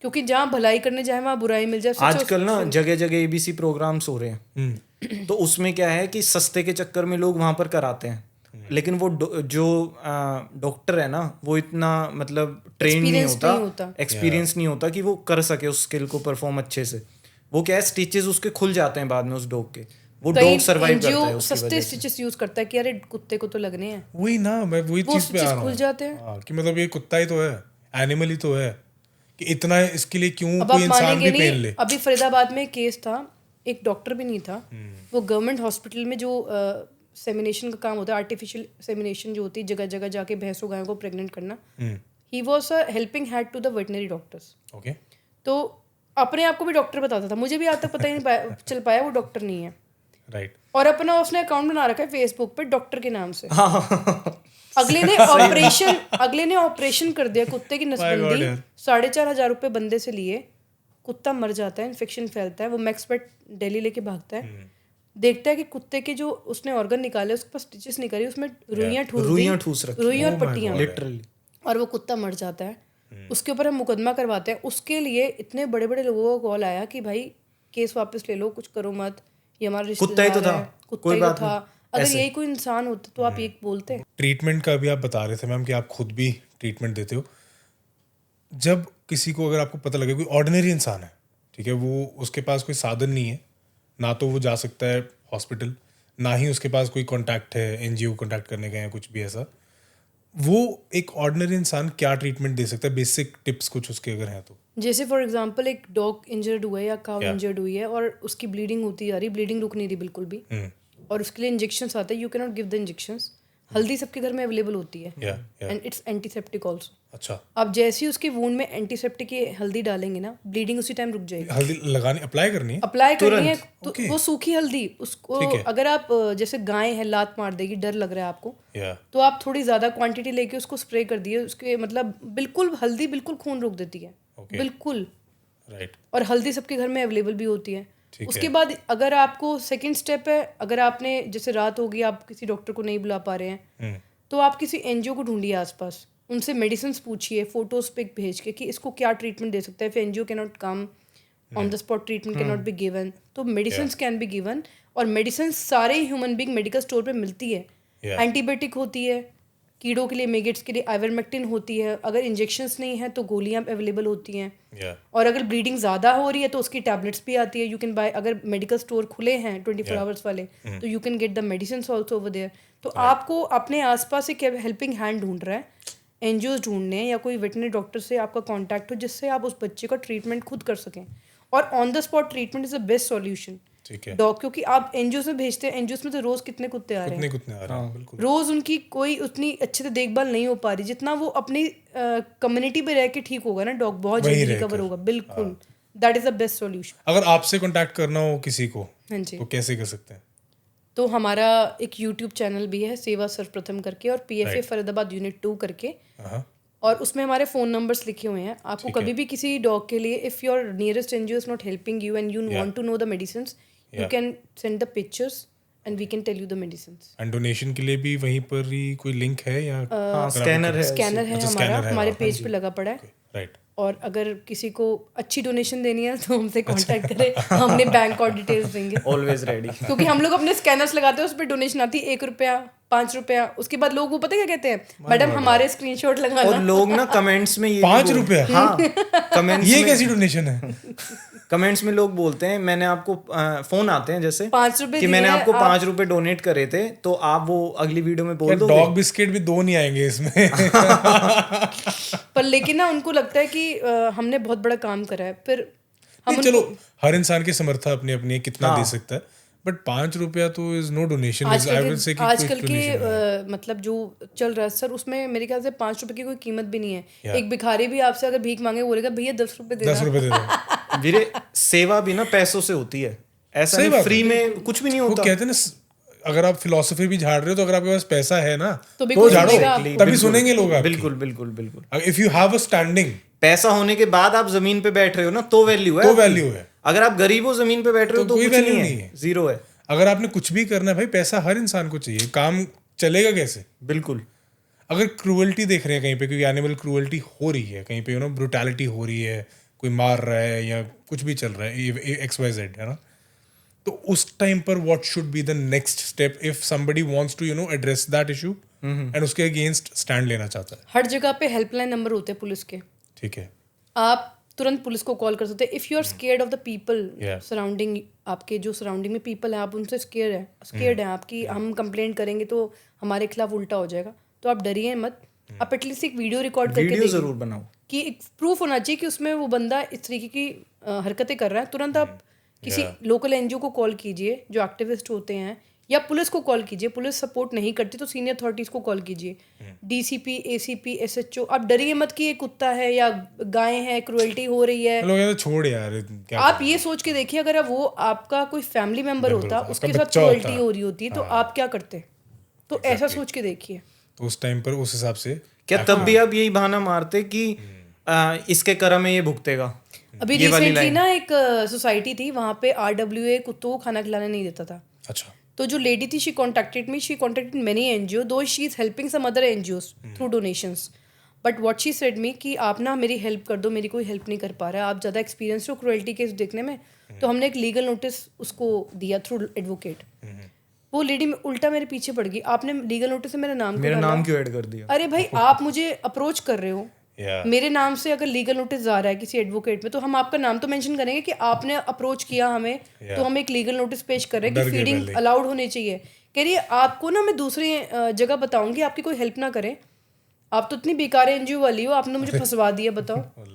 [SPEAKER 1] क्योंकि जहाँ भलाई करने जाए वहाँ बुराई मिल जाए।
[SPEAKER 3] आजकल ना जगह जगह एबीसी प्रोग्राम्स हो रहे हैं, तो उसमें क्या है कि सस्ते के चक्कर में लोग वहां पर कराते हैं, लेकिन वो जो डॉक्टर है ना वो इतना मतलब ट्रेन नहीं होता, एक्सपीरियंस नहीं होता कि वो कर सके उस स्किल को परफॉर्म अच्छे से। वो क्या है स्टिचेस उसके खुल जाते हैं बाद में उस डॉग के, वो डॉग सर्वाइव करता है उसकी
[SPEAKER 1] सस्ते स्टिचेस यूज करता है कि अरे कुत्ते को तो लगने हैं।
[SPEAKER 2] वही ना, मैं वही चीज पे आ रहा हूँ
[SPEAKER 1] खुल जाते हैं
[SPEAKER 2] कि मतलब ये कुत्ता ही तो है, एनिमल ही तो है, कि इतना इसके लिए क्यों
[SPEAKER 1] अब
[SPEAKER 2] कोई
[SPEAKER 1] आप
[SPEAKER 2] इंसान
[SPEAKER 1] मानेंगे
[SPEAKER 2] भी पेन
[SPEAKER 1] नहीं,
[SPEAKER 2] ले।
[SPEAKER 1] अभी फरीदाबाद में एक केस था, एक डॉक्टर भी नहीं था, वो गवर्नमेंट हॉस्पिटल में जो सेमिनेशन का काम होता है, आर्टिफिशियल सेमिनेशन जो होती है, जगह जगह जाके भैंसों गायों को प्रेग्नेंट करना, he was a helping hand to the veterinary doctors.
[SPEAKER 2] Okay,
[SPEAKER 1] तो अपने आप को भी डॉक्टर बताता था, मुझे भी आज तक पता ही नहीं चल पाया वो डॉक्टर नहीं है।
[SPEAKER 2] राइट।
[SPEAKER 1] और अपना उसने अकाउंट बना रखा है फेसबुक पे डॉक्टर के नाम से।
[SPEAKER 3] हाँ
[SPEAKER 1] अगले ने ऑपरेशन कर दिया कुत्ते की नसबंदी, 4,500 रुपये बंदे से लिए, कुत्ता मर जाता है, इन्फेक्शन फैलता है, वो मैक्सपेट दिल्ली लेके भागता है, देखता है कि कुत्ते के जो उसने ऑर्गन निकाले, उसके पास स्टिचेस निकाली, उसमें रुइयां
[SPEAKER 3] ठूस रखी,
[SPEAKER 1] रुई और पट्टियां,
[SPEAKER 3] लिटरली,
[SPEAKER 1] और वो कुत्ता मर जाता है। उसके ऊपर हम मुकदमा करवाते हैं। उसके लिए इतने बड़े बड़े लोगों का कॉल आया कि भाई केस वापस ले लो, कुछ करो मत, ये हमारा
[SPEAKER 3] कुत्ता ही तो
[SPEAKER 1] रिश्तेदार
[SPEAKER 3] था,
[SPEAKER 1] है, कुत्ता ही तो था। अगर यही कोई इंसान होता तो आप ये बोलते।
[SPEAKER 2] ट्रीटमेंट का भी आप बता रहे थे मैम कि आप खुद भी ट्रीटमेंट देते हो। जब किसी को, अगर आपको पता लगे कोई ऑर्डिनरी इंसान है, ठीक है, वो उसके पास कोई साधन नहीं है, ना तो वो जा सकता है हॉस्पिटल, ना ही उसके पास कोई कांटेक्ट है एनजीओ कांटेक्ट करने का या कुछ भी ऐसा, वो एक ऑर्डिनरी इंसान क्या ट्रीटमेंट दे सकता है? बेसिक टिप्स कुछ उसके अगर हैं तो।
[SPEAKER 1] जैसे फॉर एग्जांपल एक डॉग इंजर्ड हुआ है या काउ इंजर्ड हुई है और उसकी ब्लीडिंग होती जा रही, ब्लीडिंग रुक नहीं रही बिल्कुल भी, और उसके लिए इंजेक्शंस आते हैं, you can not give the injections. हल्दी सबके घर में अवेलेबल होती है एंड इट्स एंटीसेप्टिक आल्सो।
[SPEAKER 2] अच्छा,
[SPEAKER 1] आप जैसे ही उसकी वूंड में एंटीसेप्टिक की हल्दी डालेंगे ना, ब्लीडिंग उसी टाइम रुक जाएगी।
[SPEAKER 2] हल्दी लगानी, अप्लाई करनी है,
[SPEAKER 1] अप्लाई करनी है तो
[SPEAKER 2] Okay.
[SPEAKER 1] वो सूखी हल्दी उसको, अगर आप जैसे गाय है लात मार देगी, डर लग रहा है आपको, तो आप थोड़ी ज्यादा क्वांटिटी लेके उसको स्प्रे कर दिए, उसके मतलब बिल्कुल हल्दी बिल्कुल खून रोक देती है, बिल्कुल।
[SPEAKER 2] राइट।
[SPEAKER 1] और हल्दी सबके घर में अवेलेबल भी होती है। उसके बाद अगर आपको सेकंड स्टेप है, अगर आपने जैसे रात होगी, आप किसी डॉक्टर को नहीं बुला पा रहे हैं, तो आप किसी एनजीओ को ढूंढिए आसपास, उनसे मेडिसिन पूछिए, फोटोज पिक भेज के कि इसको क्या ट्रीटमेंट दे सकता है। फिर NGO can not come on the spot, treatment can not be given, तो मेडिसिन कैन बी गिवन। और मेडिसिन सारे ह्यूमन बीइंग मेडिकल स्टोर पे मिलती है। एंटीबायोटिक होती है कीड़ों के लिए, मेगेट्स के लिए आइवरमेक्टिन होती है, अगर इंजेक्शंस नहीं है तो गोलियां अवेलेबल होती हैं, और अगर ब्लीडिंग ज़्यादा हो रही है तो उसकी टैबलेट्स भी आती है, यू कैन बाय। अगर मेडिकल स्टोर खुले हैं 24 आवर्स वाले, तो you can get the medicine also over there. तो आपको अपने आसपास एक हेल्पिंग हैंड ढूंढ रहा है, एनजीओ ढूंढने या कोई वेटनरी डॉक्टर से आपका कॉन्टैक्ट हो, जिससे आप उस बच्चे का ट्रीटमेंट खुद कर सकें। और on the spot treatment is the best solution. Dog, क्योंकि आप एनजीओ में भेजते हैं, एनजीओ में तो रोज कितने कुत्ते आ रहे हैं,
[SPEAKER 2] बिल्कुल।
[SPEAKER 1] रोज उनकी कोई उतनी अच्छे से देखभाल नहीं हो पा रही जितना वो अपनी कम्युनिटी में रह के ठीक होगा ना, डॉग बहुत जल्दी रिकवर होगा। बिल्कुल, that is the best solution.
[SPEAKER 2] अगर आपसे कांटेक्ट करना हो किसी को,
[SPEAKER 1] हाँ जी,
[SPEAKER 2] तो कैसे कर सकते हैं?
[SPEAKER 1] तो हमारा एक यूट्यूब चैनल भी है, सेवा सर्वप्रथम करके, और पीएफए फरीदाबाद यूनिट 2 करके, और उसमें हमारे फ़ोन नंबर्स लिखे हुए हैं। आपको कभी भी किसी डॉग के लिए, if your nearest NGO is not helping you and you want to know the medicines, you can send the pictures and we can tell you the medicines.
[SPEAKER 2] And donation के लिए भी वहीं पर ही कोई लिंक है या
[SPEAKER 3] स्कैनर है?
[SPEAKER 1] Scanner है हमारा, हमारे पेज पे लगा पड़ा है।
[SPEAKER 2] राइट।
[SPEAKER 1] और अगर किसी को अच्छी डोनेशन देनी है तो हमसे कांटेक्ट करें, हम अपने बैंक और डिटेल्स देंगे।
[SPEAKER 3] Always ready.
[SPEAKER 1] क्योंकि हम लोग अपने स्कैनर्स लगाते हैं, उस पर डोनेशन आती है 1 रुपया, 5 रुपया। उसके बाद लोग वो पता क्या कहते हैं, मैडम हमारे स्क्रीनशॉट लगाना।
[SPEAKER 3] और लोग ना कमेंट्स में ये
[SPEAKER 2] 5 रुपया,
[SPEAKER 3] हाँ, कमेंट्स
[SPEAKER 2] ये
[SPEAKER 3] में
[SPEAKER 2] कैसी डोनेशन है?
[SPEAKER 3] कमेंट्स में लोग बोलते हैं, मैंने आपको फोन आते हैं जैसे
[SPEAKER 1] 5 रुपए
[SPEAKER 3] कि मैंने आपको 5 रुपए डोनेट करे थे, तो आप वो अगली वीडियो में बोल दो।
[SPEAKER 2] डॉग बिस्किट भी 2 नहीं आएंगे इसमें।
[SPEAKER 1] पर लेकिन ना उनको लगता है कि हमने बहुत बड़ा काम करा है। फिर हम
[SPEAKER 2] चलो, हर इंसान की समर्था अपनी अपनी है, कितना दे सकता है, बट 5 रुपया तो इज नो डोनेशन।
[SPEAKER 1] आजकल के मतलब जो चल रहा है सर, उसमें मेरे ख्याल से 5 रुपए की कोई कीमत भी नहीं है। एक भिखारी भी आपसे अगर भीख मांगे बोलेगा भैया 10 रुपए दे
[SPEAKER 2] 10 रुपए दे दो।
[SPEAKER 3] वीरे, सेवा भी ना पैसों से होती है, ऐसा नहीं फ्री में कुछ भी नहीं होता।
[SPEAKER 2] वो कहते हैं ना, अगर आप फिलोसफी भी झाड़ रहे हो तो अगर आपके पास पैसा है ना
[SPEAKER 1] तो
[SPEAKER 2] झाड़ो, तभी सुनेंगे लोग आपकी।
[SPEAKER 3] बिल्कुल बिल्कुल बिल्कुल।
[SPEAKER 2] If you have a standing,
[SPEAKER 3] पैसा होने के बाद आप जमीन पे बैठ रहे हो ना, तो वैल्यू है,
[SPEAKER 2] तो वैल्यू है।
[SPEAKER 3] अगर आप गरीब हो जमीन पे बैठ रहे हो तो
[SPEAKER 2] कोई वैल्यू नहीं है,
[SPEAKER 3] जीरो है।
[SPEAKER 2] अगर आपने कुछ भी करना है भाई, पैसा हर इंसान को चाहिए, काम चलेगा कैसे?
[SPEAKER 3] बिल्कुल।
[SPEAKER 2] अगर क्रूअल्टी देख रहे हैं कहीं पे, क्योंकि एनिमल क्रूअल्टी हो रही है कहीं पे, यू नो, ब्रूटैलिटी हो रही है, कोई मार रहा है या कुछ भी चल रहा है, XYZ, है ना, तो उस टाइम पर what should be the next step if somebody wants to, you know, address that issue and उसके अगेंस्ट स्टैंड लेना चाहता है?
[SPEAKER 1] हर जगह पे हेल्पलाइन नंबर होते हैं पुलिस के,
[SPEAKER 2] ठीक है,
[SPEAKER 1] आप तुरंत पुलिस को कॉल कर सकते हैं। If you are scared of the people surrounding, आपके जो सराउंडिंग में पीपल है, आप उनसे स्केयर्ड हैं आपकी, हम कंप्लेंट करेंगे तो हमारे खिलाफ उल्टा हो जाएगा, तो आप डरिए मत, आप एटलीस्ट एक वीडियो रिकॉर्ड करके
[SPEAKER 3] वीडियो
[SPEAKER 1] देखिए
[SPEAKER 3] जरूर बनाओ
[SPEAKER 1] कि एक प्रूफ होना चाहिए कि उसमें वो बंदा इस तरीके की हरकतें कर रहा है। तुरंत आप किसी लोकल एनजीओ को कॉल कीजिए जो एक्टिविस्ट होते हैं, या पुलिस को कॉल कीजिए। पुलिस सपोर्ट नहीं करती तो सीनियर अथॉरिटीज़ को कॉल कीजिए, डीसीपी, एसीपी, एसएचओ। आप डरिए मत कि ये कुत्ता है या गाय है, क्रुएल्टी हो रही है।
[SPEAKER 2] लोग कहते छोड़ यार क्या
[SPEAKER 1] आप ये सोच के देखिए, अगर वो आपका कोई फैमिली मेंबर होता, उसके साथ क्रुएल्टी हो रही होती, तो आप क्या करते? तो ऐसा सोच के देखिए।
[SPEAKER 2] तो उस टाइम पर उस हिसाब से
[SPEAKER 3] क्या तब भी आप यही बहाना मारते कि इसके कर्म में ये भुगतेगा?
[SPEAKER 1] अभी रिसेंटली ना एक सोसाइटी थी, वहाँ पे RWA कुत्तों को खाना खिलाने नहीं देता था।
[SPEAKER 2] अच्छा,
[SPEAKER 1] तो जो लेडी थी, she contacted many NGO, though she is helping some other NGOs through donations. But what she said me कि आप ना मेरी हेल्प कर दो, मेरी कोई हेल्प नहीं कर पा रहा है, आप ज़्यादा एक्सपीरियंस हो क्रुएल्टी केस देखने में। तो हमने एक लीगल नोटिस उसको दिया थ्रू एडवोकेट। वो लेडी उल्टा मेरे पीछे पड़ गई, आपने लीगल नोटिस में मेरा नाम
[SPEAKER 3] मेरा नाम क्यों ऐड कर दिया?
[SPEAKER 1] अरे भाई, आप मुझे अप्रोच कर रहे हो,
[SPEAKER 2] या
[SPEAKER 1] मेरे नाम से अगर लीगल नोटिस जा रहा है किसी एडवोकेट में, तो हम आपका नाम तो मेंशन करेंगे कि आपने अप्रोच किया हमें, तो हम एक लीगल नोटिस पेश कर रहे हैं कि फीडिंग अलाउड होनी चाहिए। कह रही है आपको ना मैं दूसरी जगह बताऊंगी, आपकी कोई हेल्प ना करे, आप तो इतनी बेकार एनजीओ वाली हो, आपने मुझे फंसवा दिया, बताओ।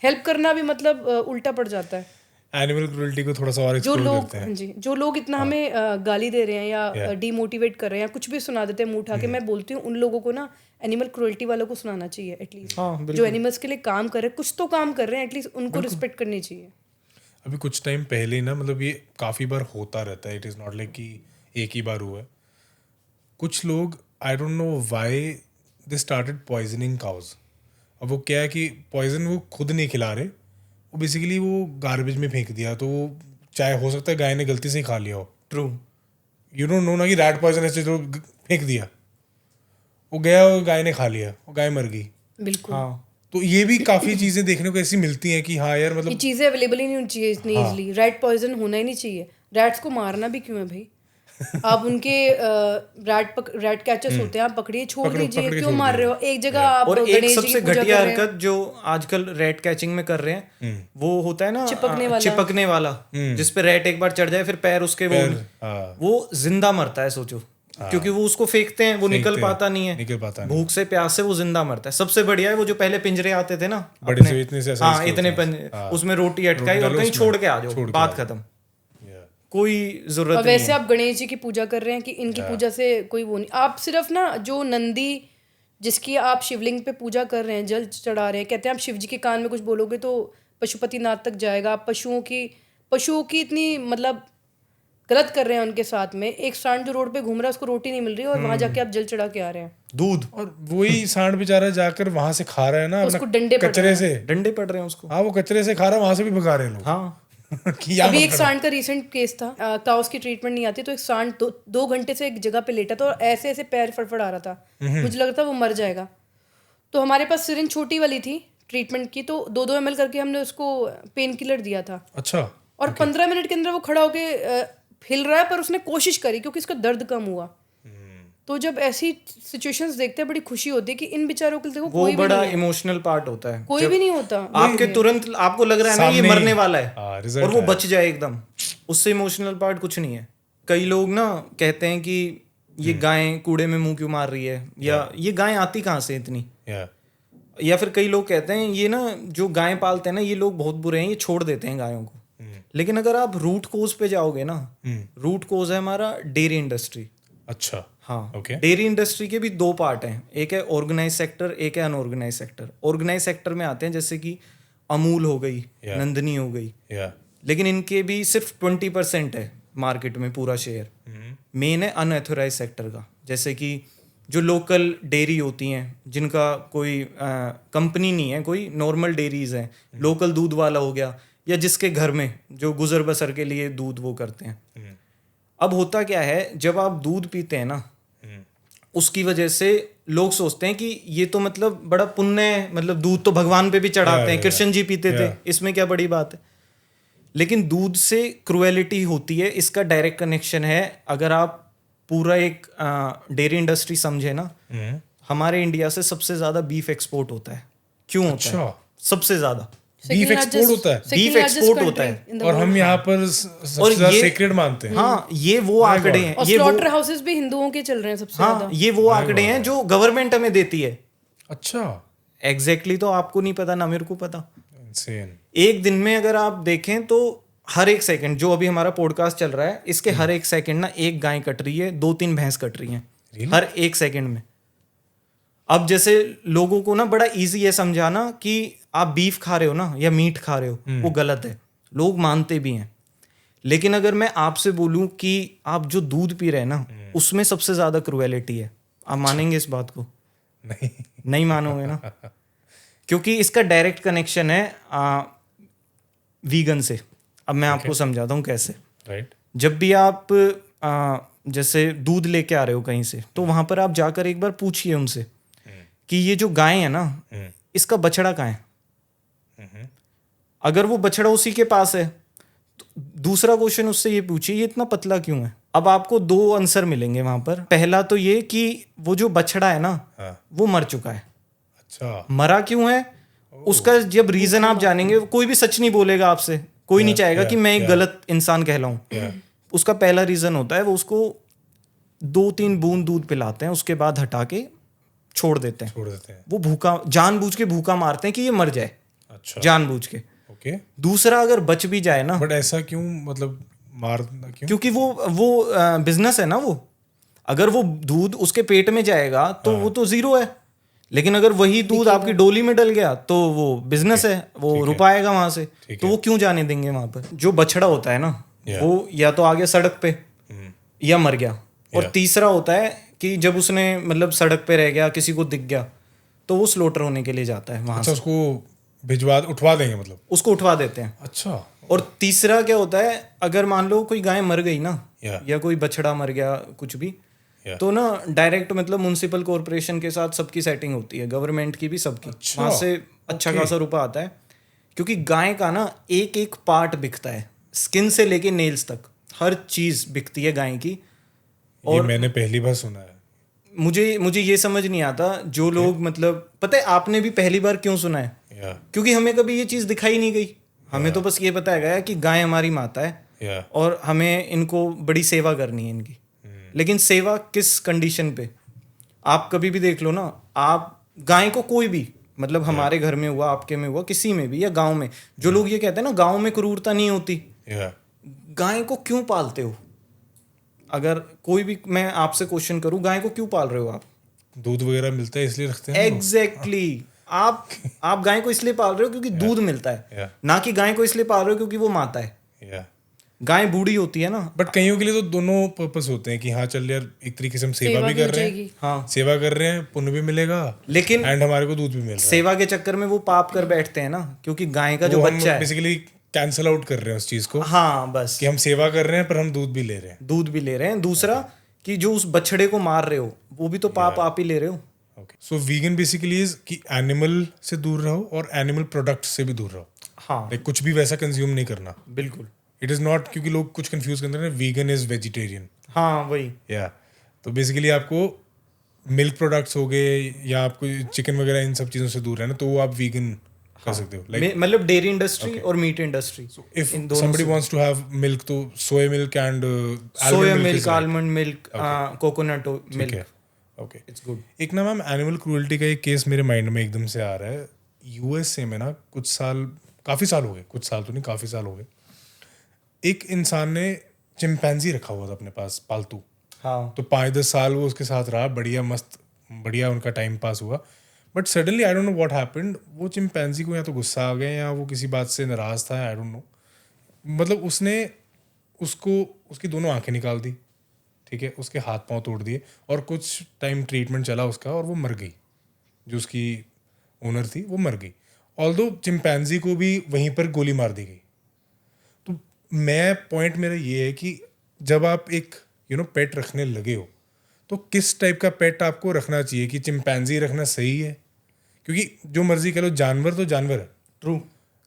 [SPEAKER 1] हेल्प करना भी मतलब उल्टा पड़ जाता है।
[SPEAKER 2] एनिमल क्रूरल्टी को थोड़ा सा और
[SPEAKER 1] जो
[SPEAKER 2] एक्सप्लोर
[SPEAKER 1] लोग,
[SPEAKER 2] करते हैं।
[SPEAKER 1] हाँ जी, जो लोग इतना हमें गाली दे रहे हैं या डीमोटिवेट कर रहे हैं या कुछ भी सुना देते हैं मुंह उठा के, मैं बोलती हूँ उन लोगों को ना एनिमल क्रूरल्टी वालों को सुनाना चाहिए एटलीस्ट।
[SPEAKER 3] हाँ,
[SPEAKER 1] जो एनिमल्स के लिए काम कर रहे हैं, कुछ तो काम कर रहे हैं, एटलीस्ट उनको रिस्पेक्ट करनी चाहिए।
[SPEAKER 2] अभी कुछ टाइम पहले ना, मतलब ये काफ़ी बार होता रहता है, इट इज़ नॉट लाइक कि एक ही बार हुआ है। कुछ लोग, I don't know why they started poisoning cows. अब वो क्या है कि पॉइजन वो खुद नहीं खिला रहे, वो बेसिकली वो गार्बेज में फेंक दिया, तो वो चाहे हो सकता है गाय ने गलती से ही खा लिया हो।
[SPEAKER 3] ट्रू।
[SPEAKER 2] यू डोंट नो ना कि रैट पॉइजन ऐसे जो फेंक दिया, वो गया और गाय ने खा लिया, वो गाय मर गई।
[SPEAKER 1] बिल्कुल।
[SPEAKER 3] हाँ,
[SPEAKER 2] तो ये भी काफ़ी चीज़ें देखने को ऐसी मिलती हैं कि हाँ यार,
[SPEAKER 1] ये
[SPEAKER 2] मतलब
[SPEAKER 1] चीज़ें अवेलेबल ही नहीं होनी चाहिए इतनी इजली। रैट पॉइजन होना ही नहीं चाहिए। रैट्स को मारना भी क्यों है भाई? आप उनके रैट कैचर्स होते हैं, आप पकड़िए, छोड़ दीजिए, क्यों मार रहे हो? एक जगह आप
[SPEAKER 3] और एक
[SPEAKER 1] गणेश जी
[SPEAKER 3] सबसे
[SPEAKER 1] की पूजा कर
[SPEAKER 3] घटिया
[SPEAKER 1] रहे हैं,
[SPEAKER 3] हरकत जो आजकल रैट कैचिंग में कर रहे हैं, वो होता है ना
[SPEAKER 1] चिपकने वाला।
[SPEAKER 3] जिस पे रैट एक बार चढ़ जाए फिर पैर उसके वो जिंदा मरता है, सोचो। क्योंकि वो उसको फेंकते हैं, वो निकल पाता नहीं है,
[SPEAKER 2] निकल पाता नहीं।
[SPEAKER 3] भूख से प्यास से वो जिंदा मरता है। सबसे बढ़िया है वो जो पहले पिंजरे आते थे ना,
[SPEAKER 2] बड़े से इतने से
[SPEAKER 3] हाँ, इतने उसमें रोटी अटकाई और कहीं छोड़ के आ जाओ, बात खत्म, कोई जरूरत
[SPEAKER 1] और
[SPEAKER 3] नहीं
[SPEAKER 1] वैसे आप गणेश जी की पूजा कर रहे हैं कि इनकी पूजा से कोई वो नहीं। आप सिर्फ ना जो नंदी जिसकी आप शिवलिंग पे पूजा कर रहे हैं, जल चढ़ा रहे हैं, कहते हैं आप शिव जी के कान में कुछ बोलोगे तो पशुपतिनाथ तक जाएगा। आप पशुओं की इतनी मतलब गलत कर रहे हैं उनके साथ में। एक सांड जो रोड पे घूम रहा है उसको रोटी नहीं मिल रही और वहां जाके आप जल चढ़ा के आ रहे हैं।
[SPEAKER 3] दूध,
[SPEAKER 2] और वही सांड बेचारा जाकर वहां से खा रहा है ना,
[SPEAKER 1] उसको डंडे पड़
[SPEAKER 2] कचरे से,
[SPEAKER 3] डंडे पड़ रहे हैं उसको।
[SPEAKER 2] हाँ, वो कचरे से खा रहा है, वहां से भी भगा रहे हैं लोग।
[SPEAKER 3] हाँ,
[SPEAKER 2] कि
[SPEAKER 1] अभी एक सांड का रीसेंट केस था, काउस की ट्रीटमेंट नहीं आती, तो एक सांड 2 घंटे से एक जगह पे लेटा था और ऐसे ऐसे पैर फड़फड़ आ रहा था, मुझे लगा था वो मर जाएगा। तो हमारे पास सिरिंज छोटी वाली थी ट्रीटमेंट की, तो 2-2 ml करके हमने उसको पेन किलर दिया था।
[SPEAKER 2] अच्छा।
[SPEAKER 1] और 15 मिनट के अंदर वो खड़ा होके हिल रहा है, पर उसने कोशिश करी क्योंकि इसका दर्द कम हुआ। तो जब ऐसी सिचुएशंस देखते हैं बड़ी खुशी होती है कि इन बेचारों के लिए देखो
[SPEAKER 3] वो
[SPEAKER 1] कोई भी
[SPEAKER 3] बड़ा
[SPEAKER 1] नहीं है,
[SPEAKER 3] इमोशनल पार्ट होता है।
[SPEAKER 1] कोई भी नहीं होता।
[SPEAKER 3] आपके तुरंत आपको लग रहा है ना ये
[SPEAKER 2] सामने
[SPEAKER 3] मरने वाला है,
[SPEAKER 2] result
[SPEAKER 3] और वो बच जाए एकदम, उससे इमोशनल पार्ट कुछ नहीं है। कई लोग ना कहते हैं कि ये गाय कूड़े में मुंह क्यों मार रही है, या ये गाय आती कहाँ से इतनी, या फिर कई लोग कहते हैं ये ना जो गाय पालते हैं ना ये लोग बहुत बुरे हैं, ये छोड़ देते हैं गायों को। लेकिन अगर आप रूट कोज पे जाओगे ना, रूट कोज है हमारा डेयरी इंडस्ट्री।
[SPEAKER 2] अच्छा,
[SPEAKER 3] हाँ,
[SPEAKER 2] ओके।
[SPEAKER 3] डेयरी इंडस्ट्री के भी 2 पार्ट हैं, एक है ऑर्गेनाइज सेक्टर, एक है अनऑर्गेनाइज सेक्टर। ऑर्गेनाइज सेक्टर में आते हैं जैसे कि अमूल हो गई, नंदनी हो गई, लेकिन इनके भी सिर्फ 20% है मार्केट में पूरा शेयर। मेन है अनऑथोराइज सेक्टर का, जैसे कि जो लोकल डेयरी होती हैं जिनका कोई कंपनी नहीं है, कोई नॉर्मल डेयरीज हैं, लोकल दूध वाला हो गया, या जिसके घर में जो गुजर बसर के लिए दूध वो करते हैं। अब होता क्या है, जब आप दूध पीते हैं ना, उसकी वजह से लोग सोचते हैं कि ये तो मतलब बड़ा पुण्य है, मतलब दूध तो भगवान पे भी चढ़ाते हैं, कृष्ण जी पीते थे, इसमें क्या बड़ी बात है। लेकिन दूध से क्रुएलिटी होती है, इसका डायरेक्ट कनेक्शन है। अगर आप पूरा एक डेयरी इंडस्ट्री समझे ना, हमारे इंडिया से सबसे ज्यादा बीफ एक्सपोर्ट होता है। क्यों होता है? सबसे ज्यादा
[SPEAKER 2] बीफ एक्सपोर्ट होता है
[SPEAKER 3] Beef export होता है।
[SPEAKER 2] और हम यहाँ पर सबसे ज्यादा सेक्रेड मानते हैं।
[SPEAKER 3] हाँ, ये वो आंकड़े हैं,
[SPEAKER 1] और
[SPEAKER 3] ये वो
[SPEAKER 1] स्लॉटर हाउसेस भी हिंदुओं के चल रहे हैं सबसे
[SPEAKER 3] हाँ,
[SPEAKER 1] ज्यादा।
[SPEAKER 3] ये वो आंकड़े हैं जो गवर्नमेंट हमें देती है।
[SPEAKER 2] अच्छा,
[SPEAKER 3] एग्जैक्टली तो आपको नहीं पता ना मेरे को पता।
[SPEAKER 2] इंसेन।
[SPEAKER 3] एक दिन में अगर आप देखें तो हर एक सेकंड, जो अभी हमारा पॉडकास्ट चल रहा है, इसके हर एक सेकंड ना एक गाय कट रही है, 2-3 भैंस कट रही हैं हर एक सेकंड में। अब जैसे लोगों को ना बड़ा इजी है समझाना कि आप बीफ खा रहे हो ना या मीट खा रहे हो, वो गलत है, लोग मानते भी हैं। लेकिन अगर मैं आपसे बोलूं कि आप जो दूध पी रहे हैं ना, उसमें सबसे ज्यादा क्रुएलिटी है, आप मानेंगे इस बात को? नहीं मानोगे ना, क्योंकि इसका डायरेक्ट कनेक्शन है वीगन से। अब मैं आपको समझाता हूँ कैसे।
[SPEAKER 2] राइट।
[SPEAKER 3] जब भी आप जैसे दूध लेके आ रहे हो कहीं से, तो वहां पर आप जाकर एक बार पूछिए उनसे कि ये जो गाय है ना, इसका बछड़ा कहाँ है। अगर वो बछड़ा उसी के पास है, तो दूसरा क्वेश्चन उससे ये पूछिए ये इतना पतला क्यों है। अब आपको 2 आंसर मिलेंगे वहां पर। पहला तो ये कि वो जो बछड़ा है ना, वो मर चुका है।
[SPEAKER 2] अच्छा,
[SPEAKER 3] मरा क्यों है उसका जब रीजन आप जानेंगे, कोई भी सच नहीं बोलेगा आपसे, कोई नहीं चाहेगा कि मैं एक गलत इंसान कहलाऊं। उसका पहला रीजन होता है वो उसको 2-3 बूंद दूध पिलाते हैं, उसके बाद हटा के छोड़ देते हैं। वो भूखा, जानबूझ के भूखा मारते हैं कि ये मर जाए।
[SPEAKER 2] अच्छा,
[SPEAKER 3] जानबूझ के।
[SPEAKER 2] ओके।
[SPEAKER 3] दूसरा, अगर बच भी जाए ना,
[SPEAKER 2] बट ऐसा क्यों, मतलब मारना क्यों?
[SPEAKER 3] क्योंकि वो बिजनेस है ना। वो अगर वो दूध उसके पेट में जाएगा तो वो तो जीरो है, लेकिन अगर वही दूध आपकी डोली में डल गया तो वो बिजनेस है, वो रुपा आएगा वहां से। तो वो क्यों जाने देंगे वहां पर। जो बछड़ा होता है ना, वो या तो आगे सड़क पे या मर गया, और तीसरा होता है कि जब उसने मतलब सड़क पे रह गया, किसी को दिख गया, तो वो स्लोटर होने के लिए जाता है वहां से।
[SPEAKER 2] उसको उठवा देंगे, मतलब
[SPEAKER 3] उसको उठवा देते हैं।
[SPEAKER 2] अच्छा।
[SPEAKER 3] और तीसरा क्या होता है, अगर मान लो कोई गाय मर गई ना, या कोई बछड़ा मर गया, कुछ भी, तो ना डायरेक्ट मतलब म्युनिसिपल कॉर्पोरेशन के साथ सबकी सेटिंग होती है, गवर्नमेंट की भी, सबकी। वहां से अच्छा खासा रुपया आता है, क्योंकि गाय का ना एक एक पार्ट बिकता है, स्किन से लेके नेल्स तक हर चीज बिकती है गाय की।
[SPEAKER 2] और ये मैंने पहली बार सुना है।
[SPEAKER 3] मुझे ये समझ नहीं आता, जो लोग मतलब, पता है आपने भी पहली बार क्यों सुना है? क्योंकि हमें कभी ये चीज दिखाई नहीं गई। हमें तो बस ये बताया गया कि गाय हमारी माता है और हमें इनको बड़ी सेवा करनी है इनकी। लेकिन सेवा किस कंडीशन पे? आप कभी भी देख लो ना, आप गाय को कोई भी, मतलब हमारे घर में हुआ, आपके में हुआ, किसी में भी, या गांव में, जो लोग ये कहते हैं ना गांव में क्रूरता नहीं होती, गाय को क्यों पालते हो? अगर कोई भी, मैं आपसे क्वेश्चन करूं, गाय को क्यों पाल रहे हो आप?
[SPEAKER 2] दूध वगैरह मिलता है इसलिए रखते हैं।
[SPEAKER 3] एग्जैक्टली। आप गाय को इसलिए पाल रहे हो क्योंकि दूध मिलता है, ना कि गाय को इसलिए पाल रहे हो क्योंकि वो माता है। गाय बूढ़ी होती है ना।
[SPEAKER 2] बट कईयों के लिए तो दोनों पर्पस होते हैं कि हाँ चल यार, एक तरीके से हम सेवा भी कर रहे हैं,
[SPEAKER 3] हाँ
[SPEAKER 2] सेवा कर रहे हैं, पुण्य भी मिलेगा,
[SPEAKER 3] लेकिन
[SPEAKER 2] एंड हमारे को दूध भी मिल रहा है।
[SPEAKER 3] सेवा के चक्कर में वो पाप कर बैठते हैं ना, क्योंकि गाय का जो बच्चा है,
[SPEAKER 2] बेसिकली कैंसल आउट कर रहे हैं उस चीज को।
[SPEAKER 3] हाँ, बस
[SPEAKER 2] कि हम सेवा कर रहे हैं पर हम दूध भी ले रहे हैं। दूसरा कि जो उस बछड़े को मार रहे हो, वो भी तो पाप आप ही ले रहे हो। सो वीगन बेसिकली इज कि एनिमल से दूर रहो और एनिमल प्रोडक्ट से भी दूर रहो।
[SPEAKER 3] हाँ,
[SPEAKER 2] कुछ भी वैसा कंज्यूम नहीं करना।
[SPEAKER 3] बिल्कुल।
[SPEAKER 2] इट इज नॉट, क्योंकि लोग कुछ कंफ्यूज करते हैं, वीगन इज वेजिटेरियन।
[SPEAKER 3] हाँ, वही।
[SPEAKER 2] तो बेसिकली आपको मिल्क प्रोडक्ट्स हो गए या आपको चिकन वगैरह, इन सब चीजों से दूर रहना, तो वो आप वीगन कर सकते हो।
[SPEAKER 3] मतलब डेयरी इंडस्ट्री और meat industry.
[SPEAKER 2] If somebody wants to have milk, तो soya milk and
[SPEAKER 3] almond milk, coconut milk.
[SPEAKER 2] Okay,
[SPEAKER 3] it's good.
[SPEAKER 2] एक ना मैम, एनिमल क्रूएल्टी का एक केस मेरे माइंड में एकदम से आ रहा है। यूएसए में ना काफी साल हो गए, कुछ साल तो नहीं, काफी साल हो गए, एक इंसान ने चिंपैंजी रखा हुआ था अपने पास पालतू।
[SPEAKER 3] हाँ।
[SPEAKER 2] तो 5-10 साल वो उसके साथ रहा, बढ़िया उनका टाइम पास हुआ। But suddenly I don't know what happened, वो चिंपैंजी को या तो गुस्सा आ गया या वो किसी बात से नाराज था, आई डोंट नो। मतलब उसने उसकी दोनों आंखें निकाल दी, ठीक है, उसके हाथ पांव तोड़ दिए, और कुछ टाइम ट्रीटमेंट चला उसका, और वो मर गई। जो उसकी ओनर थी वो मर गई, ऑल्दो चिंपैंजी को भी वहीं पर गोली मार दी गई। तो पॉइंट मेरा ये है कि जब आप एक पेट रखने लगे हो, तो किस टाइप का पेट आपको रखना चाहिए? कि चिंपैंजी रखना सही है? क्योंकि जो मर्जी कह लो, जानवर तो जानवर है।
[SPEAKER 3] ट्रू।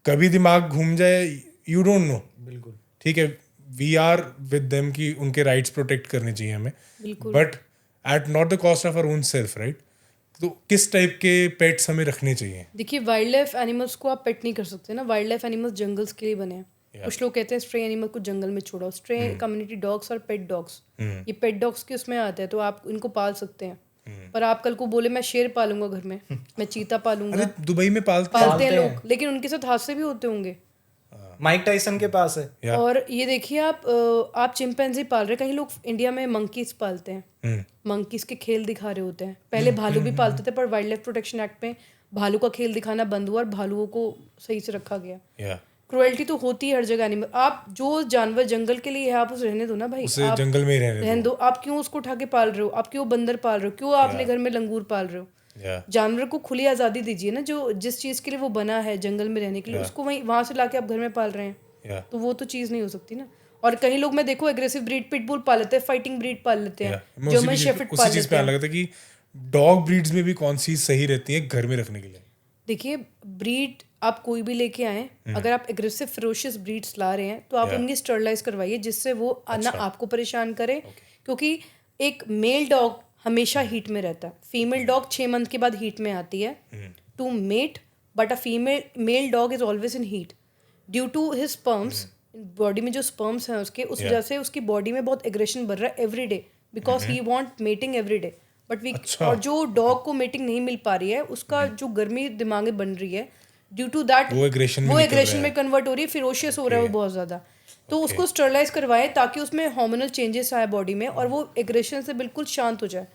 [SPEAKER 2] कभी दिमाग घूम जाए, यू डोंट नो।
[SPEAKER 3] बिल्कुल।
[SPEAKER 2] ठीक है, वी आर विद देम कि उनके राइट्स प्रोटेक्ट करने चाहिए हमें, but at not the cost of our own self, right? तो किस टाइप के पेट्स हमें रखने चाहिए?
[SPEAKER 1] देखिए, वाइल्ड लाइफ एनिमल्स को आप पेट नहीं कर सकते ना। वाइल्ड लाइफ एनिमल्स जंगल्स के लिए बने हैं। कुछ लोग कहते हैं स्ट्रे एनिमल को जंगल में छोड़ो। स्ट्रे कम्युनिटी डॉग्स और पेट डॉग्स, ये पेट डॉग्स के उसमें आते हैं, तो आप इनको पाल सकते हैं। पर आप कल को बोले मैं शेर पालूंगा घर में, मैं चीता पालूंगा,
[SPEAKER 2] अरे दुबई में पालते
[SPEAKER 1] पालते हैं लोग, लेकिन उनके साथ हादसे भी होते होंगे।
[SPEAKER 3] माइक टाइसन के पास है।
[SPEAKER 1] और ये देखिए, आप चिंपैंजी पाल रहे हैं, कहीं लोग इंडिया में मंकीज पालते हैं, मंकीज के खेल दिखा रहे होते हैं। पहले भालू भी पालते थे, पर वाइल्ड लाइफ प्रोटेक्शन एक्ट में भालू का खेल दिखाना बंद हुआ और भालुओं को सही से रखा गया। क्रुएल्टी तो होती है हर जगह एनिमल। आप जो जानवर जंगल के लिए है, आप उसे रहने दो ना भाई,
[SPEAKER 2] उसे
[SPEAKER 1] आप
[SPEAKER 2] जंगल में ही रहने
[SPEAKER 1] दो। आप क्यों उसको उठा के पाल रहे हो? आप क्यों बंदर पाल रहे हो? क्यों आपने घर में लंगूर पाल रहे हो? जानवर को खुली आज़ादी दीजिए ना, जो जिस चीज़ के लिए वो बना है जंगल में रहने के लिए, उसको वहाँ से लाके आप घर में पाल रहे हैं, तो वो तो चीज़ नहीं हो सकती ना। और कहीं लोग मैं देखो एग्रेसिव ब्रीड पिटबुल पाल लेते हैं, फाइटिंग ब्रीड पाल लेते हैं, जर्मन शेफर्ड पाल
[SPEAKER 2] उसी चीज
[SPEAKER 1] लेते
[SPEAKER 2] पे
[SPEAKER 1] हैं।
[SPEAKER 2] आने लगा था कि डॉग ब्रीड्स में भी कौन सी सही रहती है घर में रखने के लिए?
[SPEAKER 1] देखिए, ब्रीड आप कोई भी लेके आए, अगर आप एग्रेसिव फेरोशियस ब्रीड्स ला रहे हैं तो आप उनकी स्टरलाइज करवाइए, जिससे वो ना आपको परेशान करे। क्योंकि एक मेल डॉग हमेशा हीट में रहता है, फीमेल डॉग 6 मंथ के बाद हीट में आती है to mate, but a male dog is always in heat due to his sperms. Body में जो स्पर्म्स हैं उसके, उस वजह से उसकी बॉडी में बहुत एग्रेशन बढ़ रहा है every day, because he want mating every day. But we और जो डॉग को मेटिंग नहीं मिल पा रही है, उसका जो गर्मी दिमाग में बन रही है, ड्यू टू दैट
[SPEAKER 2] वो एग्रेशन
[SPEAKER 1] में कन्वर्ट हो रही है, फिरोशियस हो रहा है वो बहुत ज़्यादा। तो उसको स्टरलाइज करवाएं ताकि उसमें हार्मोनल चेंजेस आए बॉडी में और वो एग्रेशन से बिल्कुल शांत हो जाए।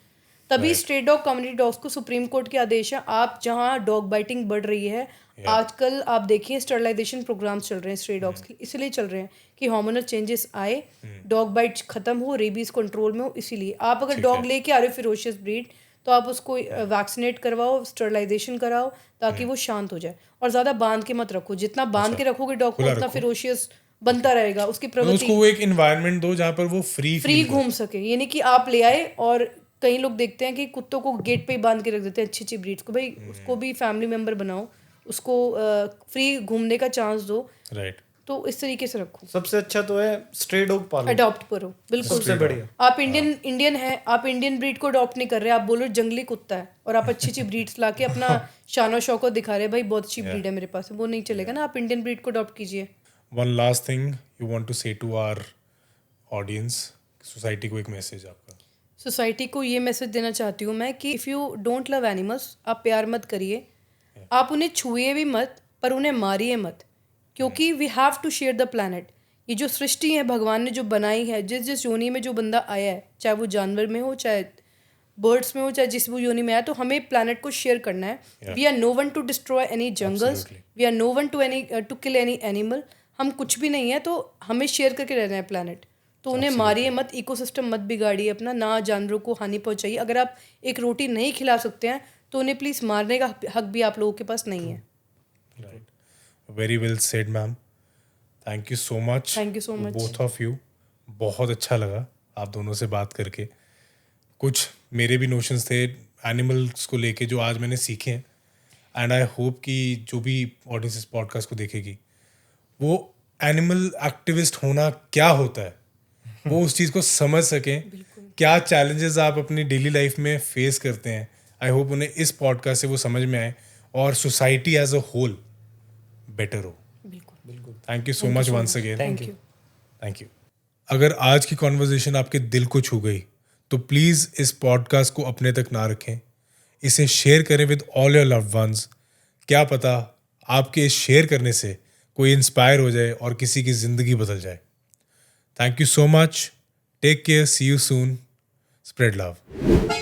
[SPEAKER 1] तभी स्ट्रे डॉग कम्युनिटी डॉग्स को सुप्रीम कोर्ट के आदेश है। आप जहाँ डॉग बाइटिंग बढ़ रही है, आजकल आप देखिए स्टरलाइजेशन प्रोग्राम्स चल रहे हैं स्ट्रे डॉग्स के, इसलिए चल रहे हैं कि हार्मोनल चेंजेस आए, डॉग बाइट खत्म हो, रेबीज कंट्रोल में हो। इसीलिए आप अगर डॉग लेके आ रहे हो फिरोशियस ब्रीड, तो आप उसको वैक्सीनेट करवाओ, स्टरलाइजेशन कराओ, ताकि वो शांत हो जाए। और ज़्यादा बांध के मत रखो, जितना बांध के रखोगे डॉग को उतना फिरोशियस बनता रहेगा, उसकी प्रगति।
[SPEAKER 2] उसको वो एक एनवायरनमेंट दो जहाँ पर वो फ्री
[SPEAKER 1] घूम सके। ये नहीं कि आप ले आए, और कई लोग देखते हैं कि कुत्तों को गेट पे ही बांध के रख देते हैं अच्छी अच्छी ब्रीड्स को। भाई उसको भी फैमिली मेंबर बनाओ, उसको फ्री घूमने का चांस दो,
[SPEAKER 2] राइट।
[SPEAKER 1] तो इस तरीके से रखो।
[SPEAKER 3] सबसे अच्छा तो है स्ट्रे डॉग पालो,
[SPEAKER 1] अडॉप्ट करो, बिल्कुल
[SPEAKER 3] सबसे बढ़िया।
[SPEAKER 1] आप इंडियन है, आप इंडियन ब्रीड को अडॉप्ट नहीं कर रहे, आप बोल रहे जंगली कुत्ता है, और आप अच्छी अच्छी ब्रीड्स लाके अपना शानो शौकत दिखा रहे हैं, भाई बहुत अच्छी ब्रीड है मेरे पास, वो नहीं चलेगा ना। आप इंडियन ब्रीड को अडॉप्ट कीजिए।
[SPEAKER 2] One last thing you want to say to our audience, society को एक मैसेज आपका।
[SPEAKER 1] सोसाइटी को ये मैसेज देना चाहती हूँ मैं कि if you don't love animals, आप प्यार मत करिए, आप उन्हें छुए भी मत, पर उन्हें मारिए मत, क्योंकि we have to share the planet. ये जो सृष्टि है भगवान ने जो बनाई है, जिस योनि में जो बंदा आया है, चाहे वो जानवर में हो, चाहे बर्ड्स में हो, चाहे जिस वो योनि में आया, तो हमें प्लैनेट को शेयर करना है। We are no one to destroy any jungles, we are no one to kill any animal. हम कुछ भी नहीं है, तो हमें शेयर करके रहना है प्लैनेट। तो उन्हें मारिए मत, इकोसिस्टम मत बिगाड़िए अपना, ना जानवरों को हानि पहुंचाइए। अगर आप एक रोटी नहीं खिला सकते हैं, तो उन्हें प्लीज़ मारने का हक भी आप लोगों के पास नहीं है।
[SPEAKER 2] Right, very well said ma'am, thank you so much.
[SPEAKER 1] Thank you so much
[SPEAKER 2] both of you. बहुत अच्छा लगा आप दोनों से बात करके। कुछ मेरे भी नोशंस थे एनिमल्स को लेके जो आज मैंने सीखे हैं, एंड आई होप कि जो भी ऑडियंस इस पॉडकास्ट को देखेगी, वो एनिमल एक्टिविस्ट होना क्या होता है वो उस चीज़ को समझ सकें, क्या चैलेंजेस आप अपनी डेली लाइफ में फेस करते हैं। आई होप उन्हें इस पॉडकास्ट से वो समझ में आए और society as a whole better हो।
[SPEAKER 1] बिल्कुल।
[SPEAKER 2] Thank you so much once again.
[SPEAKER 3] Thank you.
[SPEAKER 2] अगर आज की कॉन्वर्जेशन आपके दिल को छू गई, तो प्लीज़ इस पॉडकास्ट को अपने तक ना रखें, इसे शेयर करें with all your loved ones. क्या पता आपके इस शेयर करने से कोई इंस्पायर हो जाए और किसी की ज़िंदगी बदल जाए। Thank you so much, take care, see you soon, spread love.